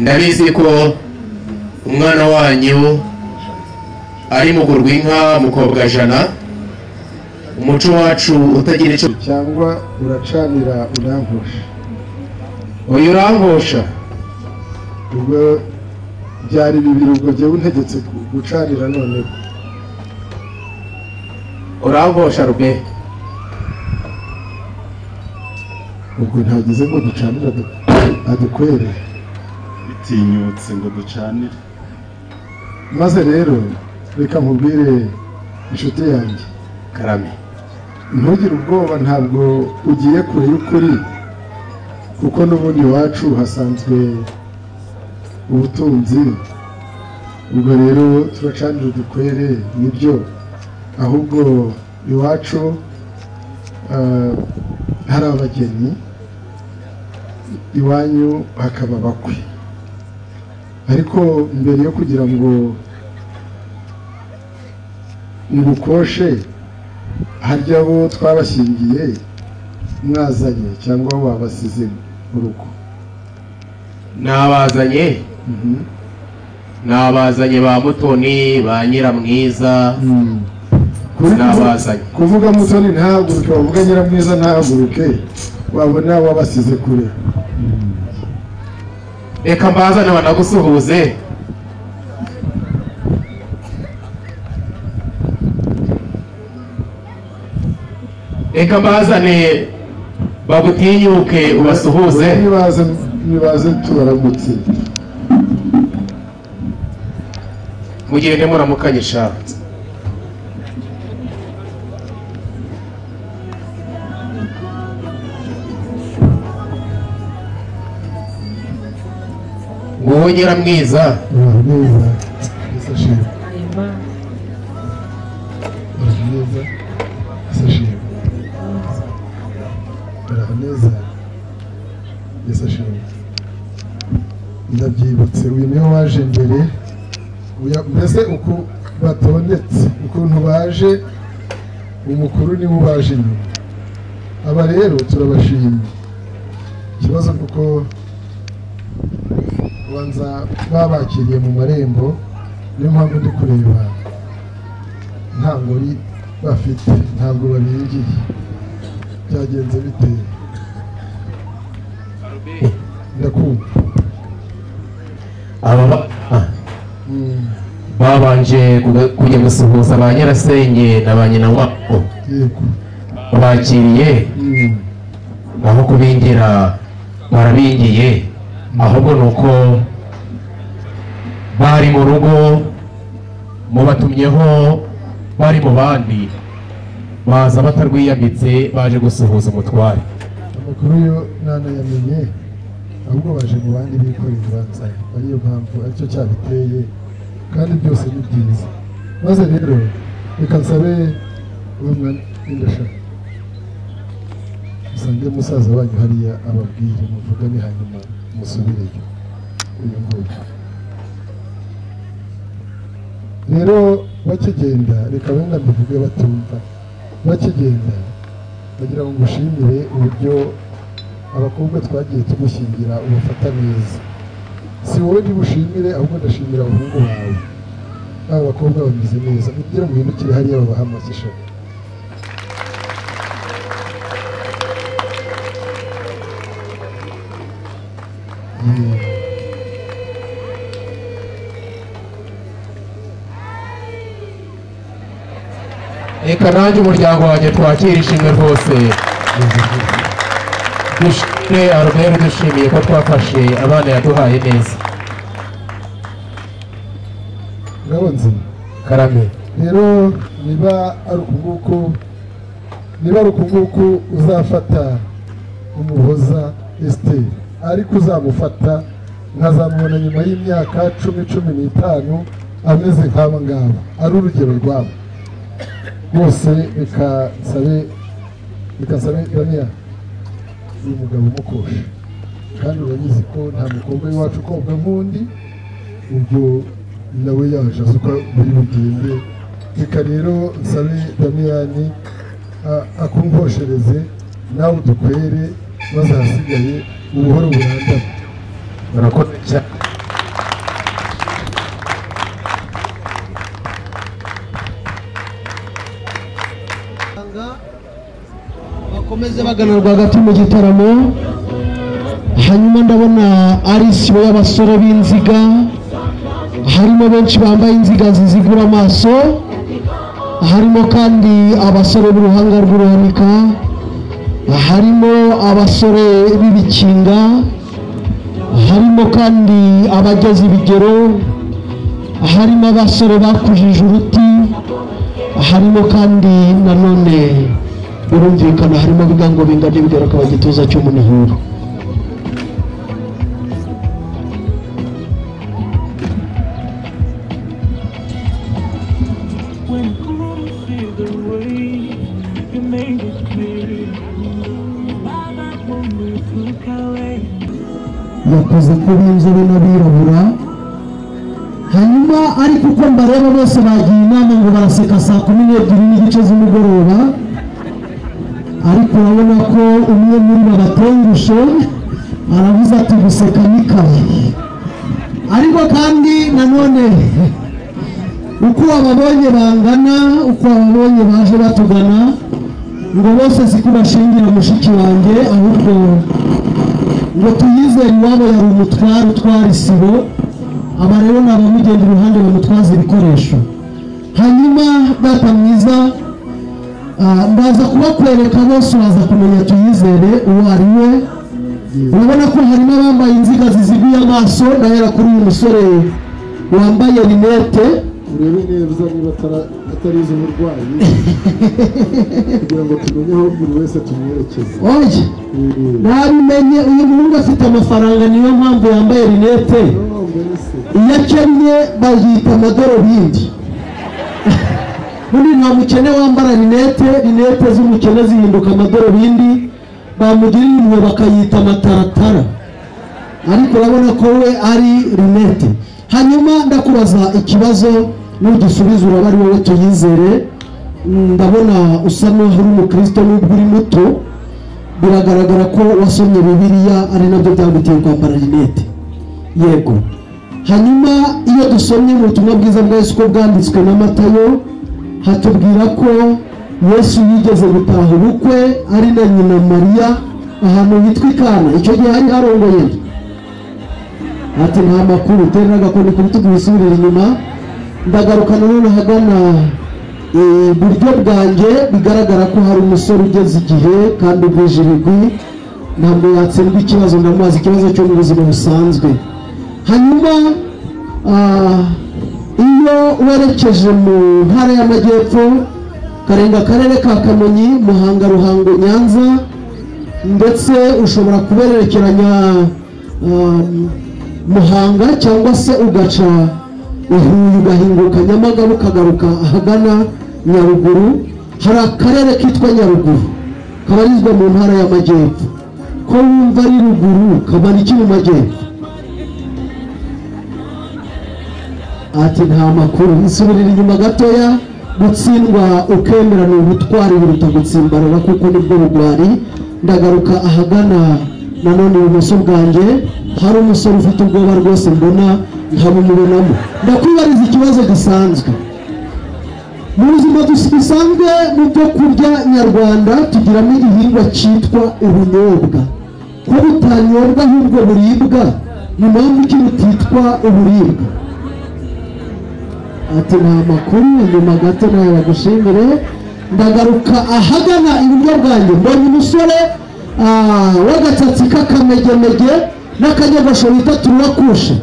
C: Ndabizi ko umwana wanyu ari mugurwa inka mukobwa jana. Umuco wacu utagira icyo
E: cyangwa uracanira urankosha.
C: uyu urankosha.
E: Ubwo byari bibiri, ubwo jyewe untegetse gucanira none.
C: Urankosha rube.
E: Ubwo ntagize ngo ducanira adukwere.
B: bitinyutse ngo ducanire.
E: Maze rero reka nkubwire inshuti yanjye.
C: Karame,
E: ntugire ubwoba, ntabwo ugiye kure y'ukuri, kuko n'ubundi iwacu hasanzwe ubutunzi. Ubwo rero turacanira udukwere nibyo, ahubwo iwacu hari abageni, iwanyu hakaba bakwe. Ariko mbere yo kugira ngo ngukoshe, harya abo twabashyingiye mwazanye cyangwa wabasize mu rugo?
C: nabazanye ba Mutoni, ba Nyiramwiza. Nabazanye.
E: Kuvuga Mutoni ntahaguruke, wavuga Nyiramwiza ntahaguruke, wabona wabasize kure.
C: Reka mbazane banagusuhuze. Reka mbazane bagutinyuke ubasuhuze.
E: Nibaze tubaramutse.
C: Mugende muramukanyisha. Wowe Nyiramwiza.
E: ndabyibutse uyu niwe waje mbere mbese uko batondetse ukuntu baje umukuru niwe ubaje inyuma aba rero turabashimye ikibazo kuko banza babakiriye mu marembo niyo mpamvu ndi kureba nta ngori bafite ntabwo babingiye byagenze bite ndakumva
C: babanje kujya gusuhuza ba nyirasenge na ba nyina wabo bakiriye aho kubingira barabingiye ahubwo ni uko bari mu rugo mubatumyeho bari mu bandi baza batarwiyambitse baje gusuhuza umutware
E: amakuru yo nanayamenye ahubwo baje mu bandi bikorera urubanza ariyo mpamvu aricyo cyabiteye kandi byose ni byiza maze rero reka nsabe uwo mwana indashaka usange musaza wanyu hariya ababwire muvugane hanyuma musubireyo uyu nguyu rero bakigenda reka wenda mbivuge batumva bakigenda bagira ngo ngushimire uburyo abakobwa twagiye tumushyingira ubafata neza si wowe nibushimire ahubwo ndashimira abahungu bawe aba bakobwa bameze neza kugira ngo uhindukire hariya babaha amashyisho
C: reka nanjye umuryango wanjye twakira ishimwe rwose dushime Albert dushimiye ko twafashe abana yaduhaye neza
E: ngabonze
C: karame
E: rero niba ari uku nguku uzafata umuhoza Esther ariko uzamufata nkazamubona nyuma y'imyaka 10-15 ameze nk'aba ngaba ari urugero rwabo bose reka nsabe Daniel uyu mugabo umukosha kandi urabizi ko nta mukobwa w'iwacu ukobwa nk'undi ubwo nawe yaje azi uko buri bugende reka rero nsabe Damiyani akumvoshereze nawe udukwere maze ahasigaye ubuhoro burandama
C: murakoze cyane
F: bakomeze bagana rwagati mu gitaramo hanyuma ndabona ari isibo y'abasore b'inziga harimo benshi bambaye inziga zizigura amaso harimo kandi abasore b'uruhanga rw'uruhanika harimo abasore b'ibikinga harimo kandi abageze ibigero harimo abasore bakujije uruti harimo kandi nanone birumvikana harimo ibigango bingana bigaruka abagituza cy'umunihuro yakoze ko b'inzobe n'abirabura hanyuma ariko uko mbareba bose bagiye inama ngo baraseka saa 12:30 z'umugoroba ariko urabona ko umwe muri bo batengushe aravuze ati guseka ni kare ariko kandi nanone uko ababonye bangana uko ababonye baje batugana ngo bose siko bashingira mushiki wanjye ahubwo ngo tuyizere iwabo yari umutware utwara isibo aba rero ni abamugenda iruhande bamutwaza ibikoresho hanyuma data mwiza ndaza kubakwereka bose uraza kumenya tuyizere uwo ari we urabona ko harimo abambaye inziga ziziguye amaso ndahera kuri uyu musore wambaye rinete
E: urebe neza niba atari iz'umurwayi kugira ngo tumenye aho buri wese tumwerekeze
F: oye nabimenye uyu muhungu afite amafaranga niyo mpamvu yambaye rinete iyo akennye bayita amadorobindi undi nta mukene wambara rinete z'umukene zihinduka amadorobindi bamugirira impuhwe bakayita amataratara ariko urabona ko we ari rinete. Hanyuma ndakubaza ikibazo n'ugisubizo uraba ari wowe tuyizere. Ndabona usa n'aho uri umukristo n'ubwo uri muto, biragaragara ko wasomye Bibiliya ari nabyo byaguteye kwambara rinete. Yego. Hanyuma iyo dusomye mu butumwa bwiza bwa Yesu ko bwanditswe na Matayo, hatubwira ko Yesu yigeze gutaha ubukwe ari na nyina Mariya ahantu hitwa Kana. Icyo gihe hari harongoye. Ati nta makuru tereraga ko nikubitugwisubirira inyuma. Ndagaruka none hagana buryo bwanjye, bigaragara ko hari umusore ugeze igihe kandi ubwijirigwi, ntabwo yatsindwa ikibazo, ndamubaza ikibazo cyo mu buzima busanzwe. Hanyuma iyo werekeje mu ntara y'Amajyepfo, karenga akarere ka Kamonyi, Muhanga, Ruhango, Nyanza, ndetse ushobora kuberekeranya Muhanga cyangwa se ugaca Huye ugahinguka Nyamagabe ukagaruka ahagana Nyaruguru. Hari akarere kitwa Nyaruguru kabarizwa mu ntara y'Amajyepfo. Ko wumva ari ruguru kabari iki mu Majyepfo? Ati nta makuru. Isubirira inyuma gatoya. Gutsindwa ukemera ni ubutwari buruta gutsimbarara kuko nibwo bugwari. Ndagaruka ahagana nanone ibumoso bwanjye, hari umusore ufite ubwoba rwose mbona ntabumubonamo. Ndakwibariza ikibazo gisanzwe. Mu buzima dusanzwe mu byo kurya nyarwanda tugiramo igihingwa cyitwa ubunyobwa. Ko butanyobwa ahubwo buribwa, ni mpamvu ki butitwa uburibwa? Ati nta makuru. Inyuma gato nawe bagushimire. Ndagaruka ahagana iburyo bwanjye, mbonye umusore w'agatsatsi k'akamegemege n'akanyogosho bita turuwakushe,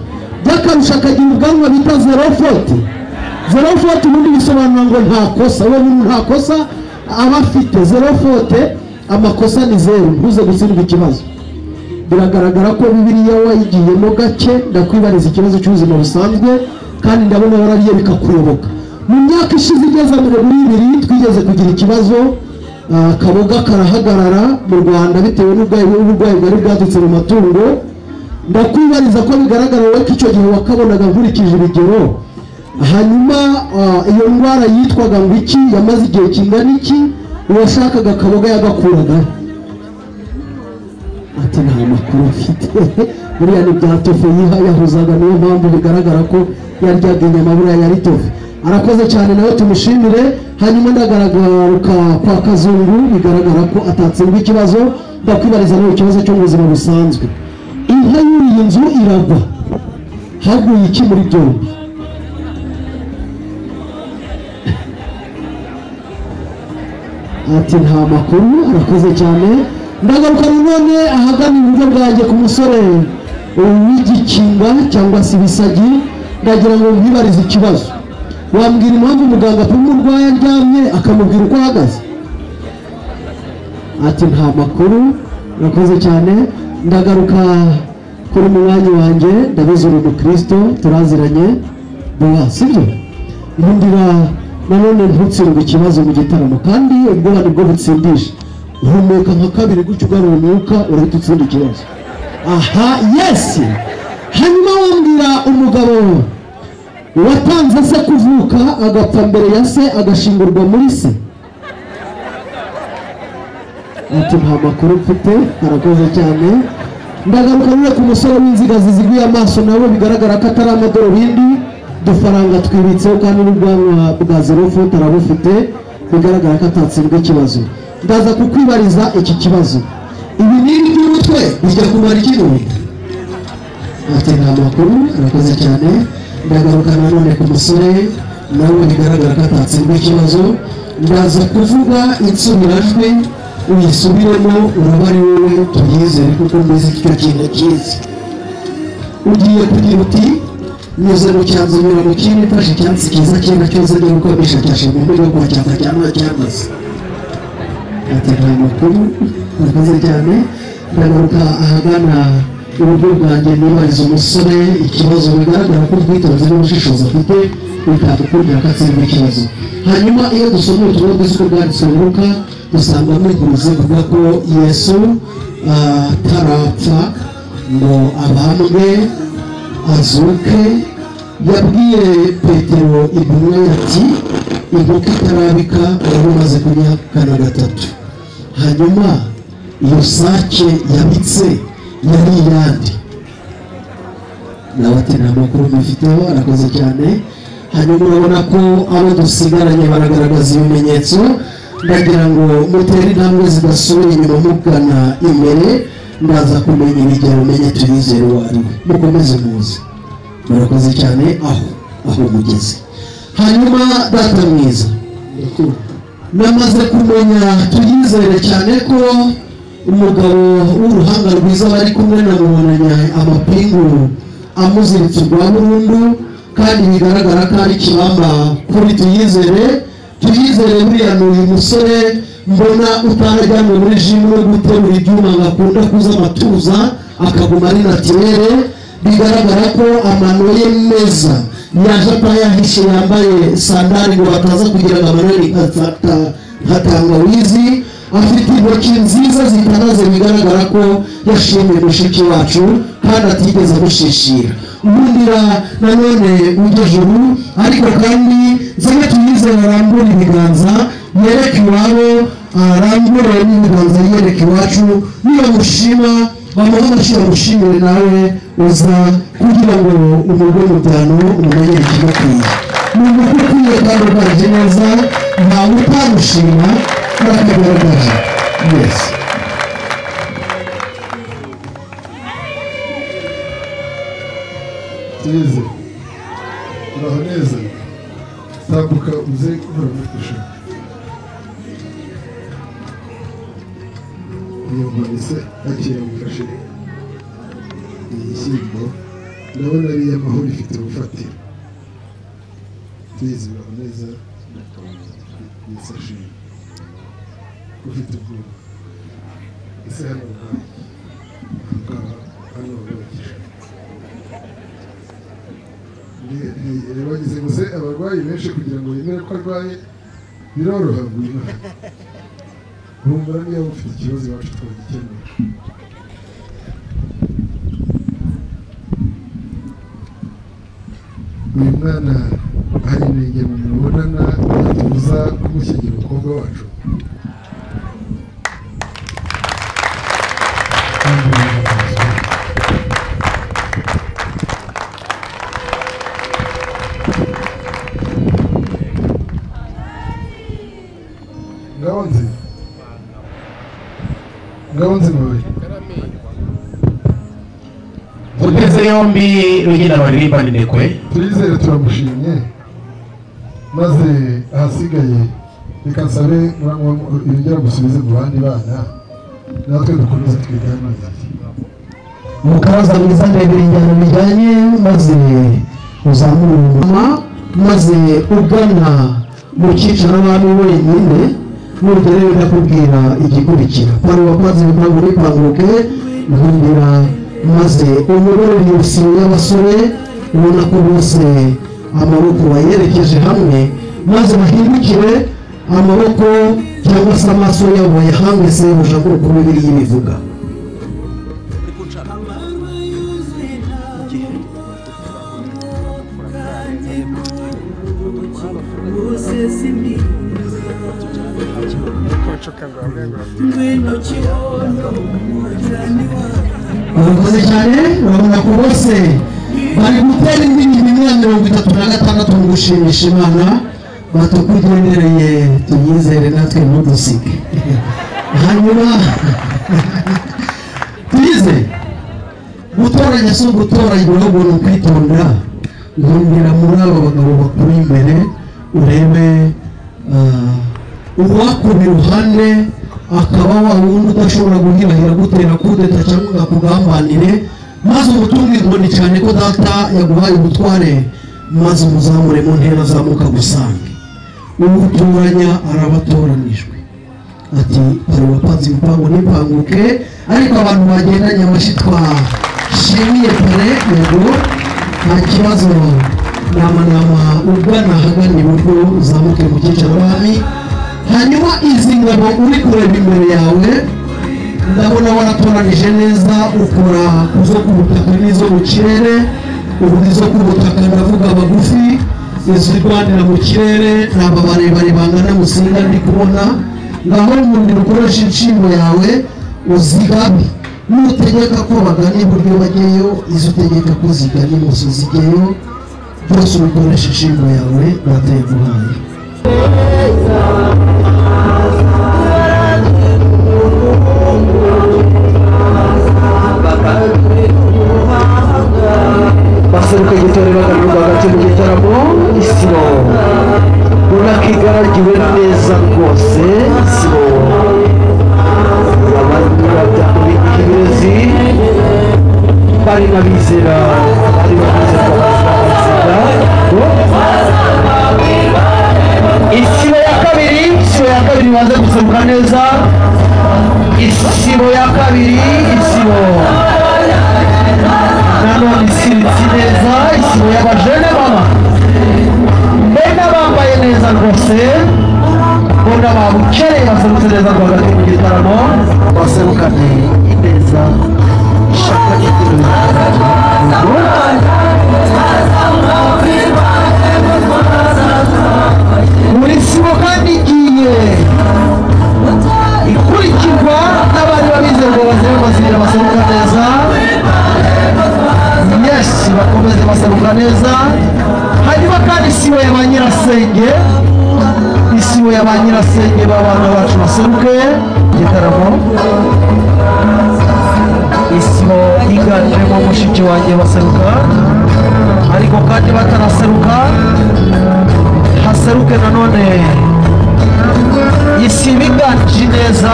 F: by'akarusha akagira ubwanwa bita zerofoti. Zerofoti ubundi bisobanura ngo nta kosa. We nta kosa aba afite. Zerofote amakosa ni zeru, ntuze gutsindwa ikibazo. Biragaragara ko Bibiliya wayigiyemo gake. Ndakwibariza ikibazo cy'ubuzima busanzwe kandi ndabona warariye bikakuyoboka. Mu myaka ishize igeze muri 2 twigeze kugira ikibazo, kaboga karahagarara mu Rwanda bitewe n'uburwayi bwari bwadutse mu matungo. Ndakwibariza ko bigaragara wowe ko icyo gihe wakabonaga nkurikije urugero. Hanyuma iyo ndwara yitwaga ngo iki, yamaze igihe kingana iki, uwashakaga kaboga yagakuraga? Ati nta makuru mfite. Buriya ni bya tofu yahuzaga, niyo mpamvu bigaragara ko yaryaga inyama buriya yari tofu. Arakoze cyane nawe tumushimire. Hanyuma ndagaruka kwa Kazungu, bigaragara ko atatsindwa ikibazo. Ndakwibariza nawe ikibazo cyo mu buzima busanzwe. Inka yuriye inzu iragwa, haguye iki muri byombi? Ati nta makuru. Arakoze cyane. Ndagaruka none ahagana iburyo bwanjye ku musore w'igikinga cyangwa se ibisagi. Ndagira ngo mwibarize ikibazo. Wambwira impamvu muganga apima umurwayi aryamye akamubwira uko ahagaze? Ati nta makuru. Urakoze cyane. Ndagaruka kuri mwanya wanjye, ndabizi uri umukristo, turaziranye bwa sibyo? Nkundira nanone ntutsindwe ikibazo mu gitaramo, kandi ubwoba nibwo butsindisha. Uhumeka nka kabiri gutyo ugarura umwuka, urahita utsinda ikibazo. Aha, yes. Hanyuma wambwira umugabo watanze se kuvuka agapfa mbere ya se agashingurwa muri se? Ati nta makuru mfite. Arakoze cyane. Ndagaruka none ku musore w'inziga ziziguye amaso, nawe bigaragara ko atari amadorobindi, dufaranga twibitseho kandi n'ubwanwa bwa zerofoti arabufite, bigaragara ko atatsindwa ikibazo. Ndaza kukwibariza iki kibazo. Ibinini by'umutwe bijya kumara ikirori? Ati nta makuru. Arakoze cyane. Ndagaruka nanone ku musore nawe bigaragara ko atatsindwa ikibazo. Ndaza kuvuga insubirajwi, uyisubiremo uraba ari wowe tuyizere kuko mbizi icyo kintu cyiza. Ugiye kugira uti nyuze mu cyanzu nyura mu kindi, mfashe icyansi cyiza cyenda cyose ngiye gukoresha cyashe mu buryo bwa cyanza cyangwa cyamaze. Ati nta makuru. Urakoze cyane. Ndagaruka ahagana iburyo bwanjye, nibariza umusore ikibazo bigaragara ko ubwitonzi n'ubushishozi afite bikadukundira ko atsindwa ikibazo. Hanyuma iyo dusoma ubutumwa bwiza uko bwanditswe mu Luka, dusanga muri kuruzi kuvuga ko Yesu tarapfa ngo abambwe azuke. Yabwiye Petero intumwa ati inkoko itarabika wari umaze kunyakana gatatu. Hanyuma iyo sake yabitse yari iyandi. Nawe ati nta makuru mufiteho, arakoze cyane. Hanyuma urabona ko abo dusigaranye baragaragaza ibimenyetso. Ndagira ngo mutere intambwe zidasubira inyuma mugana imbere, ndaza kumenya ibigero umenye Tuyizere uwo ari we. Mukomeze muze, murakoze cyane aho mugeze. Hanyuma data mwiza, namaze kumenya Tuyizere cyane ko umugabo w'uruhanga rwiza bari kumwe na mubonanya amapingu amuziritse rwa burundu, kandi bigaragara ko ari kibamba kuri Tuyizere. Tuyizere buriya ni uyu musore mbona utarajyanwe muri jimu no guterura ibyuma ngakunda kuza amatuza akaguma ari natirere. Bigaragara ko amano ye meza yaje atayahishe, yambaye sandari ngo bataza kugira ngo amano ye nka tangawizi. Afite intoki nziza zitanaze, bigaragara ko yashimiye mushiki wacu kandi atigeze amushishira. Ubundira nanone ujejuru, ariko kandi nzanye Tuyizere arambura ibiganza yereka iwabo, arambure n'ibiganza yereka iwacu. Niba mushima bamuha amashyi bamushimire, nawe uza kugira ngo umugwe mu byano umumenye ikimukwiye. Ni umugwe ukwiye kandi ugarije neza, ntawe utamushima arakagaragaje. Yes.
E: Tuyizere uraho neza, tambuka uze uramufasha. Iyo mbonese akira mufashe igishyimbo, ndabona ariyo amahoro ifite urufatiro. Tuyizere uraho neza, yisashe ufite ubwoba. Ese hano urwaye, hano urwagije. Bagize ngo se abarwayi benshi kugira ngo yemere ko arwaye biroroha ngwino. Urumva niba ufite ikibazo iwacu twagikemura. Uyu mwana hari intege mumubonana yatubuza kumushyingira umukobwa wacu. Ngabonzi mwe
C: uteze yombi rugina baririmba ndekwe.
E: Tuyizere turamushimye, maze ahasigaye reka nsabe ibigera gusubize mu bandi bana, natwe dukomeze twiganire.
F: Mukaza mwiza ndebera injyana bijyanye, maze uzamura umuma, maze ugana mu cyicaro abantu wenyine, nugere ndakubwira igikurikira. Kwari wakoze ibipangu n'ipanguke nkundira, maze umugore n'urusibo y'abasore ubona ko bose amaboko bayerekeje hamwe, maze bahindukire amaboko cyangwa se amaso yabo yahange se bujaguruka uko Bibiliya ibivuga. Murakoze cyane, urabona ko bose bari gutera indirimbo 36 mu gushimisha Imana. Batukugendereye Tuyizere natwe ntudusige. Hanyuma Tuyizere gutoranya si ugutoranya, ahubwo ni ukwitonda. Nkundira muri aba bagabo bakuri imbere urebe uwakura iruhande akaba wa wundi udashobora guhirahira gutera kudeta cyangwa akugambanire, maze umutunga inkoni cyane ko data yaguhaye ubutware, maze umuzamure mu ntera azamuka gusange. Uwutoranya arabatoranijwe. Ati bari wapanze ibipangu n'ipanguke, ariko abantu bagendanye amashyi twashimiye pare. Yego nta kibazo, nama ugana ahagana iburyo uzamuke mu cyicaro abami. Hanyuma izi ngabo uri kureba imbere yawe ndabona waratora watoranije neza ukora zo ku butaka n'izo mu kirere, ubu izo ku butaka ndavuga bagufi, izirwanira mu kirere naba barebare bangana musinga ndi kubona, ngaho umuntu ukoresha inshingo yawe uzigabe, nutegeka ko bagana iburyo bajyeyo, izo utegeka ko zigana ibumoso zijyeyo, byose ubikoresha inshingo yawe bateye guhaye. Baseruka igitorero bagarurwa hagati mu gitaramo Isibo, unakigaragiwe neza rwose. Isibo abanyabyakurikirezi bari n'abizera, bari n'abizera. Isibo ya kabiri, isibo ya kabiri baze guseruka neza. Isibo ya kabiri, isibo nanone isiritse neza, isibo y'abajene mama, mbona bambaye neza rwose, mbona babukereye baserutse neza rwagati mu gitaramo, baserukane ineza ishaka ry'ibintu muri sibo kandi igiye ikurikirwa n'abari babize ngo bazire bazira baseruka neza. Yes, bakomeze baseruka neza. Hanyuma kandi isibo ya ba nyirasenge, isibo ya ba nyirasenge b'abana bacu baseruke igitaramo. Isibo iganjemo mushiki wanjye baseruka, ariko kandi bataraseruka haseruke nanone isibo iganje neza,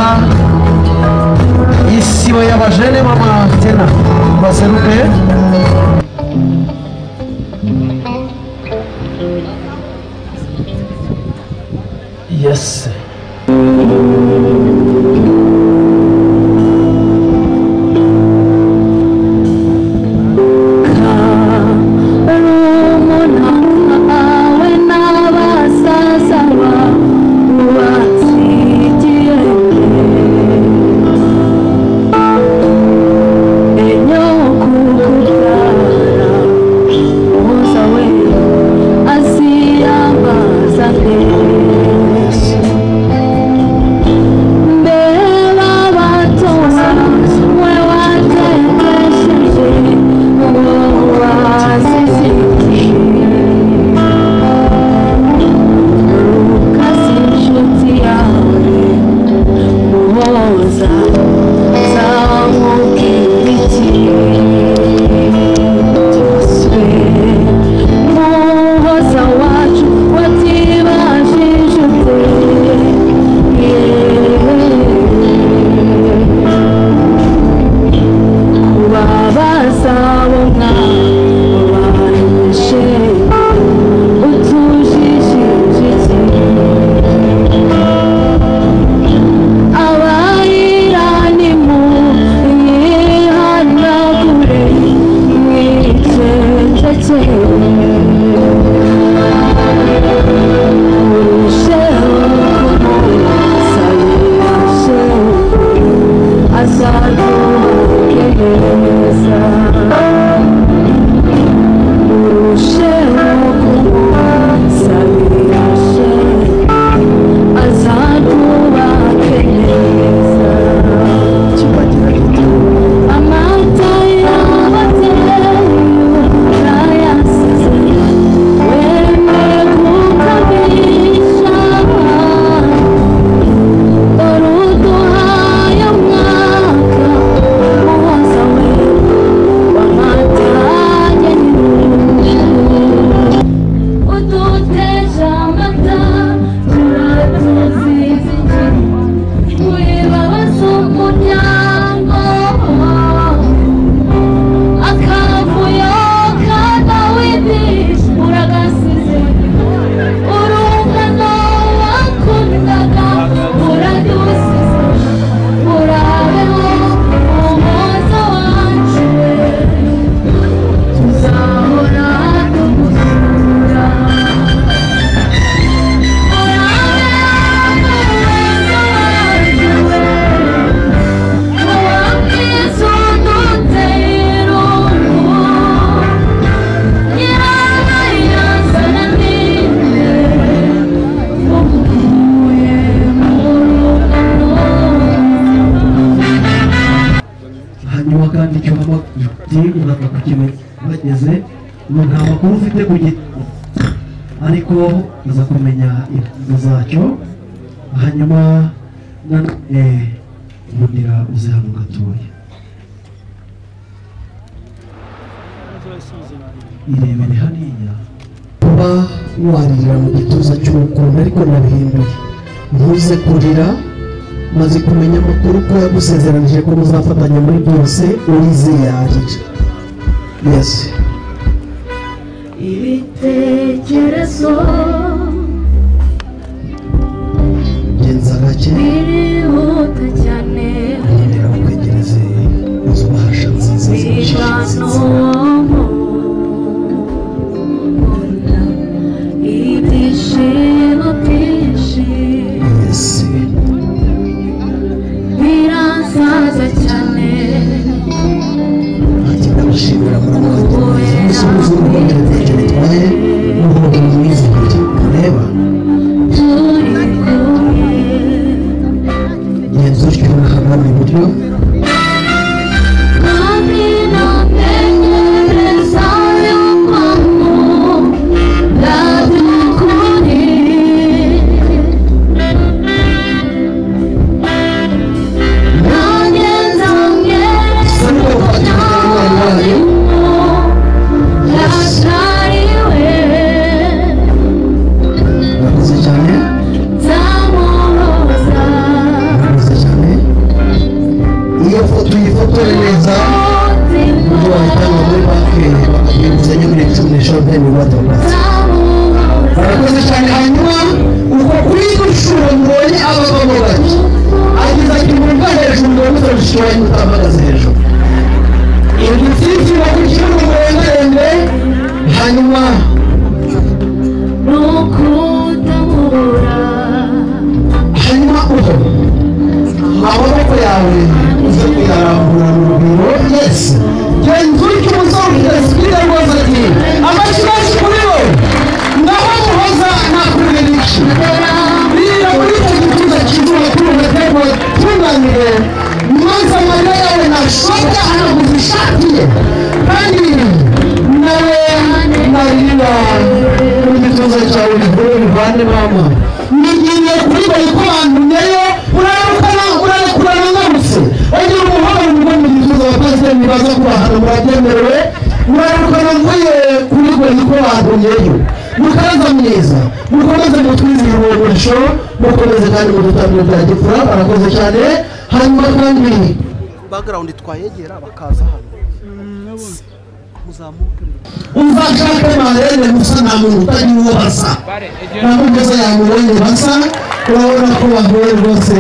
F: isibo y'abajene mama tena baseruke. Yes. kandi icyo uhamagati ugaruka kukimenya bageze ngo nta makuru ufite ku giti ariko uza kumenya impamvu zacyo hanyuma nkundira uze hano gatoya irebere hariya kuba warira mu gituza cy'urukundo ariko nabihinduye ntuze kurira maze kumenya amakuru ko yagusezeranije ko muzafatanya muri byose uwizeye yarira yesi
H: ibitekerezo
F: genza gake
H: birihuta cyane
F: nkundira mukwegereze izo bahasha nziza z'ibishishirizo
H: ibyishimo byinshi
F: yesi
H: biransaza cyane
F: ati ndabashimira muri wanjye umusozi w'urugomero ntacyo bitwaye n'uhoga mwiza imbere ureba
H: turi kumwe
F: genza utyo hagana iburyo
H: kandi natekereza yuko ndadukuri nanjye nzamwereka ndashariwe
F: urakoze cyane
H: nzamuhoza
F: urakoze cyane iyo foto uyifotore neza uburyo wahitanga muri banki bakagira inguzanyo muri 15 bene badabasa urakoze cyane hanyuma uko kuri iyi nshuro mbonye abavamo bake agize ati mwumva hejuru ngo muzarushiwe mutamagaze hejuru igitsitsi bakukira umurengerende hanyuma
H: nukudahura
F: hanyuma uho amaboko yawe uze kuyarambura mu rugwiro yesi genza utyo umusore sipira rwose ati amakibazo kuri bo naho muhoza nakurira iki rira muri icyo gituza kizuba kuri ugatego tunanire maze amarira yawe nashoka anaguza ishati ye kandi nawe narira mu gituza cyawe bigure bivane mama nigiye kuri bari ko bantumyeyo urarekurana ngarutse wagira umuhoro ngo mu gituza abapasiteri baza kubahana murabyemerewe urarekana mvuye kuri bari ko bantumyeyo mukaza mwiza mukomeze mutwizihire uwo murisho mukomeze kandi mudutambire bya gifura barakoze cyane hanyuma kandi
I: background twayegera bakaza hano muzamuke
F: umvashake marene musa nta muntu utagira uwo basa ntabwo mbese yamubonye basa urabona ko bahuye rwose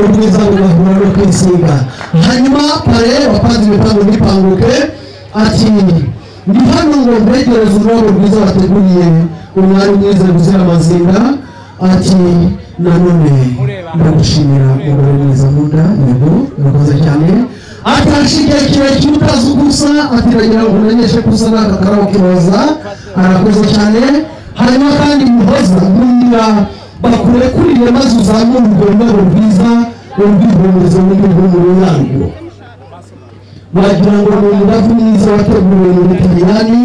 F: ubwiza bugahura no kwisiga hanyuma pare wapanze imipango ntipanguke ati ndi hano ngo mbegereze ururabo rwiza wateguriye umwari mwiza guzira amazinda ati nanone ndagushimira umugore mwiza munda yego urakoze cyane atashigiye kirekire utazi ugusa ati ndagira ngo umenyeshe ko usa n'aka karabo kiroza arakoze cyane hanyuma kandi muhoza nkundira bakurekurire maze uzamure urwo rurabo rwiza urwihumurizo n'urwihumuro yarwo wagira ngo ni umudafu mwiza wateguwe mu butaliyani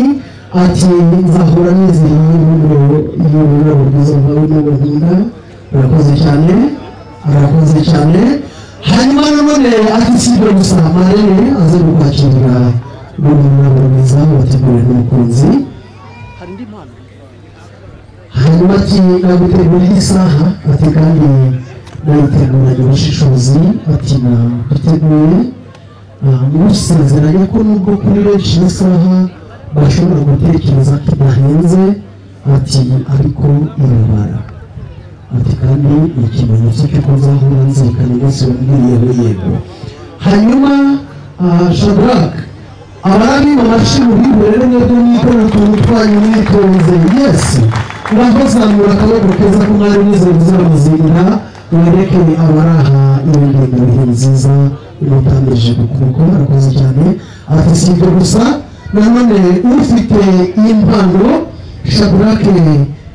F: ati nzahora nizihiwe y'ururabo rwiza rwawe n'uwo nkunda urakoze cyane arakoze cyane hanyuma nanone ati sibyo gusa marene aze kukwakirira ururabo rwiza wateguwe n'umukunzi
I: hari indi mpano
F: hanyuma ati nagutegurira isaha ati kandi nayiteguranye ubushishozi ati naguteguye musezeranye ko nubwo kuri benshi isaha bashobora gutekereza ko idahenze ati ariko irabara ati kandi ni ikimenyetso cy'uko nzahora nzirikana umunsi wambwiriyeho yego hanyuma shadraka abari mu mashini bibure mwebwe mwikora utuntu twanyu mwitonze yesi ngaho zamura akaboko keza ko mwari mwize muziramuzinda wereke abari aha ibindi bihe nziza imutambirije ku kuboko arakoze cyane ati si ibyo gusa nanone ufite iyi mpano shadrake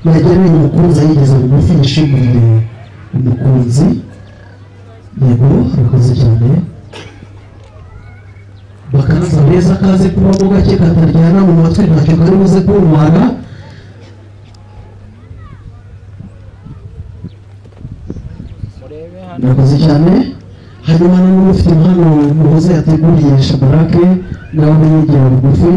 F: yageneye umukunzi ayigeze bugufi yishimire umukunzi yego arakoze cyane neza kaze kubamo gake kataryana mu matwi ntacyo kari buze kuntwara. Murakoze cyane. Hanyuma nanone ufite impano Muhoza yateguriye Shabarake nawe yegera bugufi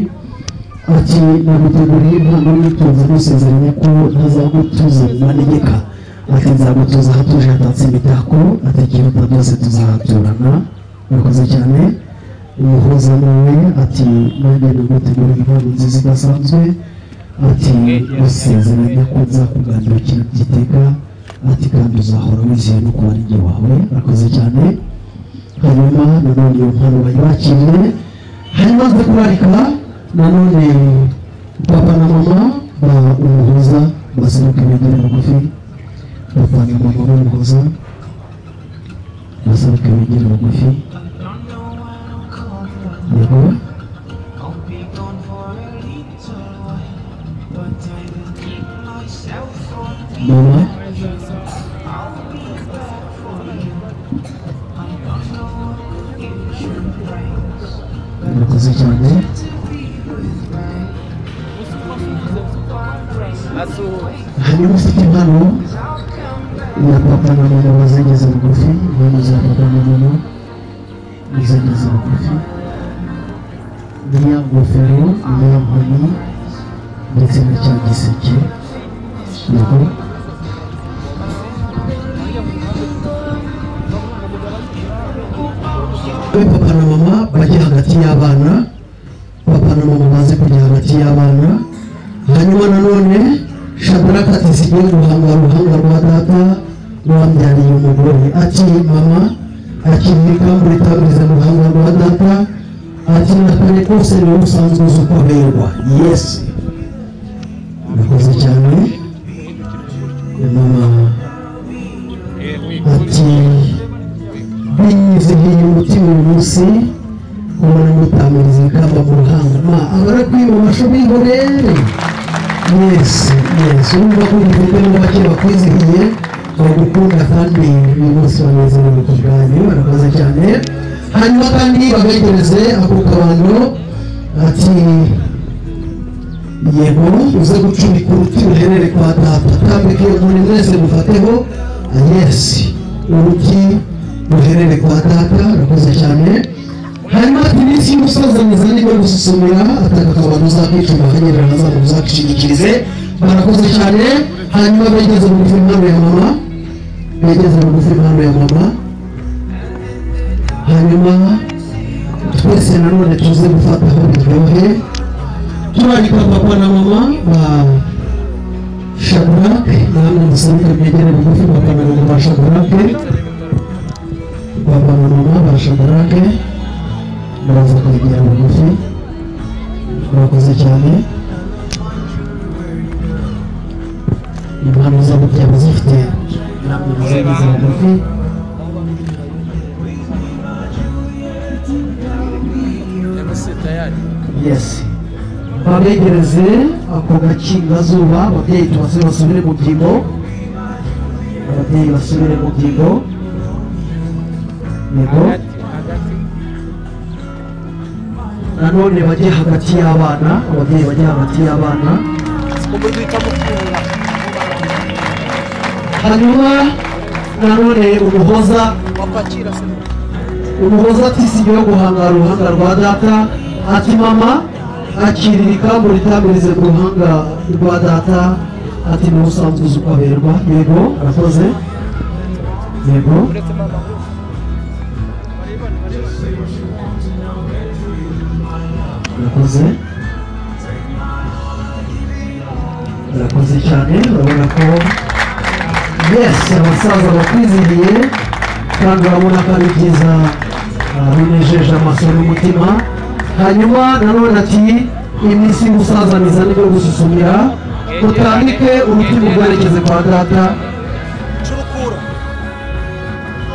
F: ati naguteguriye impano y'imyitozo gusezeranya ko ntazagutuza mu manegeka, ati nzagutuza ahatuje hatatse imitako, ati ikiruta byose tuzahaturana. Murakoze cyane. Umuhoza nawe ati nanjye naguteguriye impano nziza idasanzwe, ati gusezeranya ko nzakugandukira igitega, ati kandi uzahora wizeye no kuba ari wawe. Murakoze cyane. Hanyuma nanone iyo mpano bayibakiriye. Hanyuma nze kubarika nanone papa na mama ba Umuhoza baseruka begera bugufi. Papa na mama ba Umuhoza baseruka begera bugufi. Yego. Mama. Murakoze cyane. Hanyuma ufite impano ya papa na mama bazageze bugufi. Impano za papa na mama bazageze bugufi. Niya ngofero, niya nkoni ndetse na cya giseke. Yego. Papa na mama bajya hagati y'abana, papa na mama baze kujya hagati y'abana. Hanyuma nanone Shabarake ati sigiye guhanga ruhanga rwa data rwambyariye umugore, ati mama akirika muri tabiriza ruhanga rwa data, ati nakane kose niwe usanzwe uzi uko aberwa. Yes. Murakoze cyane. Mama ati binyizihiye umutima uyu munsi kubona mutamiriza ikamba mu ruhanga. Ma abara kwiba amashobi y'ihorere. Yes, yes. Urumva ko ibifite ngo bake bakwizihiye bagukunda kandi uyu munsi banezerewe ku bwanyu. Barakoze cyane. Hanyuma kandi babegereze ako kabando ati yego uze gucumika uruti ruherere kwa data, tambike umuntu mwese mufateho. Yes, uruti ruherere kwa data. Barakoze cyane. Hanyuma ati iminsi y'umusaza mwiza nibwo gususumira, ataka akabando uzakicuma akanyerera nazamu uzakishingikirize. Barakoze cyane. Hanyuma begeze bugufi impano ya mama, begeze bugufi impano ya mama. Hanyuma twese nanone tuze gufataho biryohe. Turarika papa na mama ba Shabarake namwe museruke mwegere bugufi. Papa na mama ba Shabarake, papa na mama ba Shabarake baraza kwegera bugufi. Murakoze cyane. Impano zabo byaba zifite namwe muzageze bugufi. Yes. Babegereze ako gakingazuba. Ababyeyi tubase basubire mu byimbo. Ababyeyi basubire mu byimbo. Yego. Nanone bajye hagati y'abana. Ababyeyi bajye hagati y'abana. Hanyuma nanone Umuhoza ati sigiye guhanga ruhanga rwa data, ati mama akirira ikamba ritamirize ku ruhanga rwa data, ati niwe usanzwe uzi uko aberwa. Yego. Arakoze. Yego. Arakoze. Arakoze cyane. Urabona ko yes abasaza bakwizihiye kandi urabona ko ari byiza binejeje amaso n'umutima. Hanyuma nanone ati iminsi y'umusaza mwiza nibwo gususumira, utandike urutugu rwerekeze kwa data.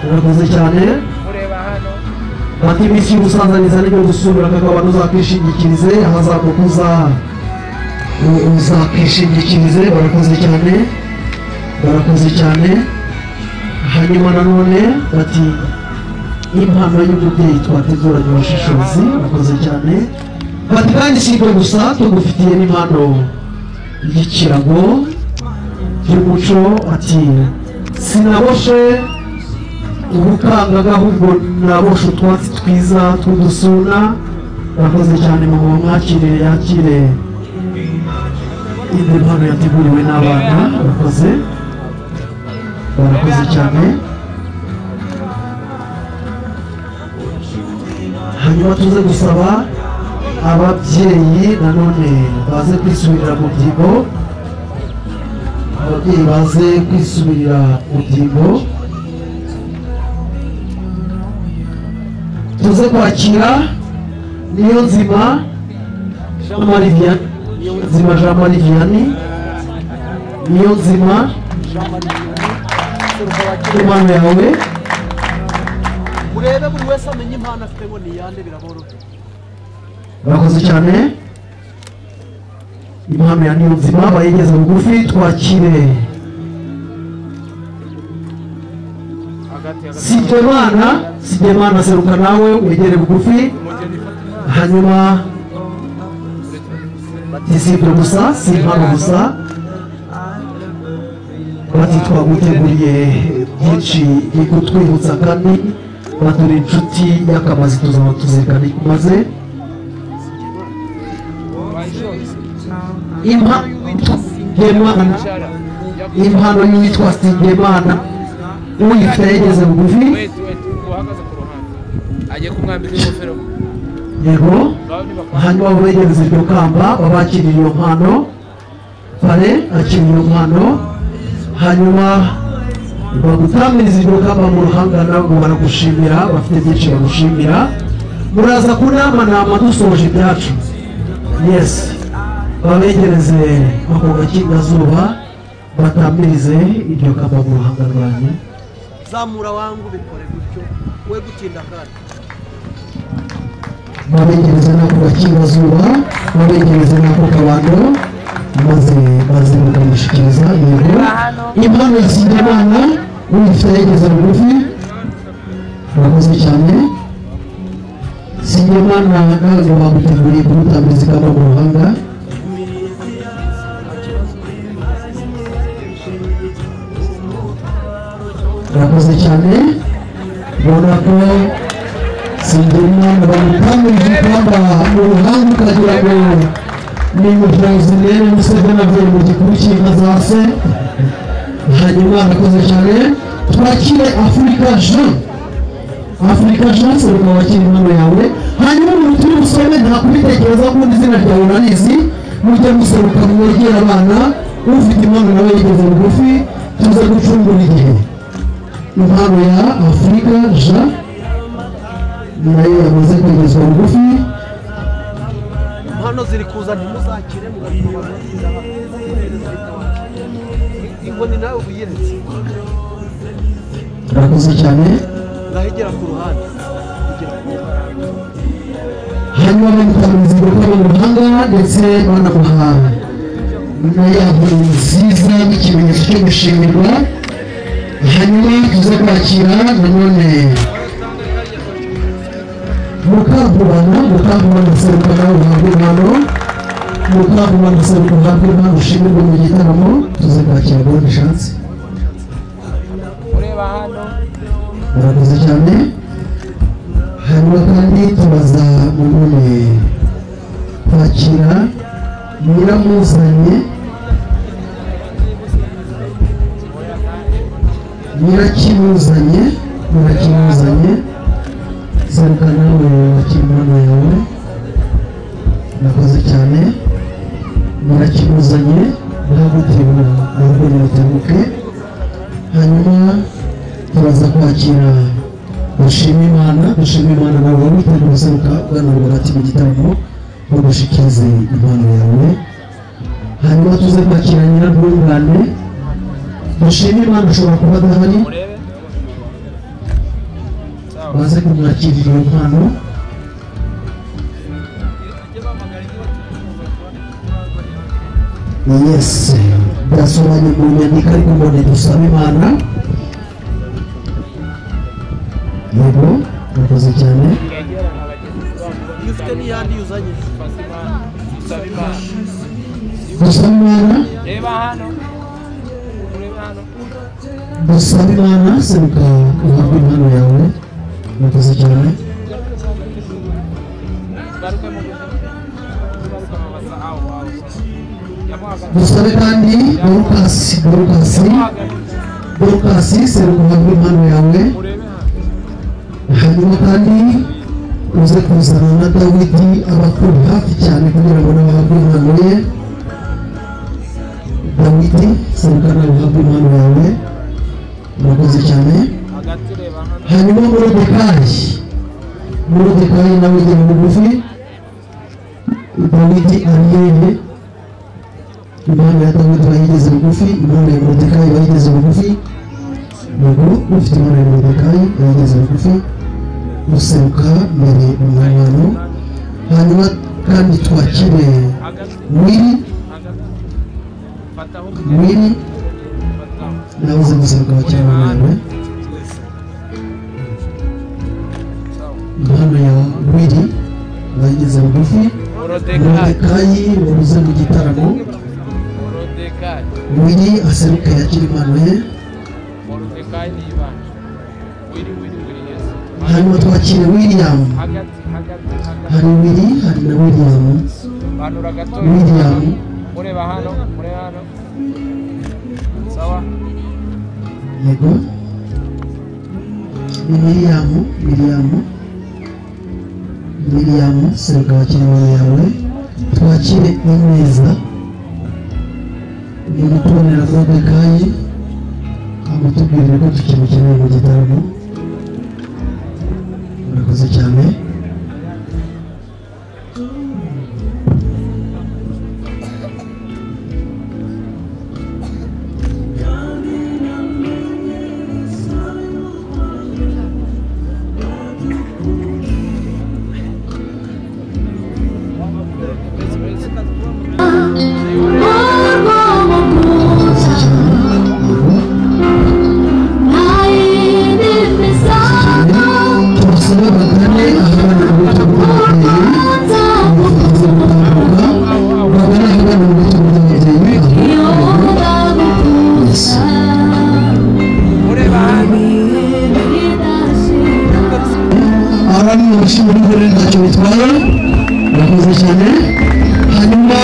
F: Urakoze cyane. Bati iminsi y'umusaza mwiza nibwo gusubira kakabano uzakishingikirize, ahazakukuza uzakishingikirize. Barakoze cyane. Barakoze cyane. Hanyuma nanone bati impano y'umubyeyi twateguranye ubushishozi murakoze cyane bati kandi si ibyo gusa tugufitiye n'impano y'ikirago cy'umuco ati sinaboshe ubukangaga ahubwo naboshe utwatsi twiza tw'udusuna murakoze cyane mu mwakire yakire indi mpano yateguriwe n'abana barakoze cyane hanyuma tuze gusaba ababyeyi nanone baze kwisubirira mu byimbo ababyeyi baze kwisubirira mu byimbo tuze kwakira niyo nzima Jean Marie Vianney niyo nzima impano yawe
I: urebe buri wese amenye impano afite ngo ni yande biraborohera
F: murakoze cyane impano ya niyo nzima bayigeze bugufi twakire Sibemana seruka nawe wegere bugufi hanyuma si ibyo gusa si impano gusa bati twaguteguriye byinshi bikutwibutsa kandi baturi inshuti y'akamazi tuzaba tuzirikana ikumaze impano y'uwitwa Sibemana uyifite yageze bugufi yego hanyuma begereza iryo kamba babakiriye iyo mpano pare akiriye iyo mpano hanyuma bagutamiriza iryo kamba mu ruhanga nabo baragushimira bafite byinshi bagushimira muraza kunama dusoje ibyacu yes babegereze ako gakingazuba batamirize iryo kamba mu ruhanga rwanyu
I: zamura wangu bikore gutyo we gutinda kandi
F: babegereze n'ako gakingazuba babegereze n'ako kabando maze bakamushikiriza yego impano ya Sibemana uyifite yageze bugufi murakoze cyane Sibemana ntabwo bamuteguriye kumutamiriza ikamba mu ruhanga murakoze cyane ubona ko Sibemana bamutamiriza ikamba mu ruhanga ukagira ngo ni umuvuzi rero Museveni avuye mu gikuru cy'inka za se hanyuma murakoze cyane twakire Africa Jean seruka wakira impano yawe hanyuma umuntu turi busome nta kubitekereza ko izina ryawe unanizi mujye museruka mwegera abana ufite impano nawe yigeze bugufi tuze gucungura igihe impano ya Africa Jean nayo yamaze kwegezwa bugufi
I: hano ziri kuza ntimuzakire mugatuma inkoni nawe ubuyeretse
F: murakoze cyane
I: ngahegera ku ruhande
F: hanyuma bamutamiriza ibikorwa mu ruhanga ndetse banamuha na ya nkuru nziza nk'ikimenyetso cyo gushimirwa hanyuma tuze kwakira nanone Mukabubana seruka nawe uhabwe impano Mukabubana seruka uhabwe impano ushimirwe mu gitaramo tuze kwakira bonne chance murakoze cyane hanyuma kandi tubaza nanone kwakira nyiramuzanye seruka nawe wakira impano yawe murakoze cyane murakimuzanye ntagutiwe ahubwo nimutebuke hanyuma turaza kwakira dushima Imana nawe wari utegura seruka bwanarwa hagati mu gitaramo bagushikize impano yawe hanyuma tuze kwakira nyirarwungane dushima Imana ushobora kuba adahari baze kumwakirira iyo mpano yes byasobanye mu nyandiko ariko mbone dusaba Imana yego murakoze cyane
I: ufite n'iyandi uzanye
F: dusaba imana dusaba imana seruka uhabwe impano yawe murakoze cyane dusabe kandi Dorukasi seruka uhabwe impano yawe hanyuma kandi uze kuzana na Dawidi abakuru hafi cyane kugira ngo nabahabwe impano ye Dawidi seruka nawe uhabwe impano yawe murakoze cyane hanyuma Moridekayi nawe ugera bugufi Dawidi ariyehe impano ya Dawidi bayigeze bugufi impano ya Moridekayi bayigeze bugufi nubwo ufite impano ya Moridekayi bayigeze bugufi useruka mbere umwanya hanyuma kandi twakire Wili nawe uze guseruka bakira umwanya impano ya Wili bayigeze bugufi Moridekayi wabuze mu gitaramo Wili aseruka yakira impano ye hanyuma twakire William hari Wili hari na William
J: mureba hano
F: yego William seruka wakira impano yawe twakire Ineza ni mutubonera Moridekayi amutubwirire ko tukimukeneye mu gitaramo murakoze cyane ntacyo bitwaye murakoze cyane hanyuma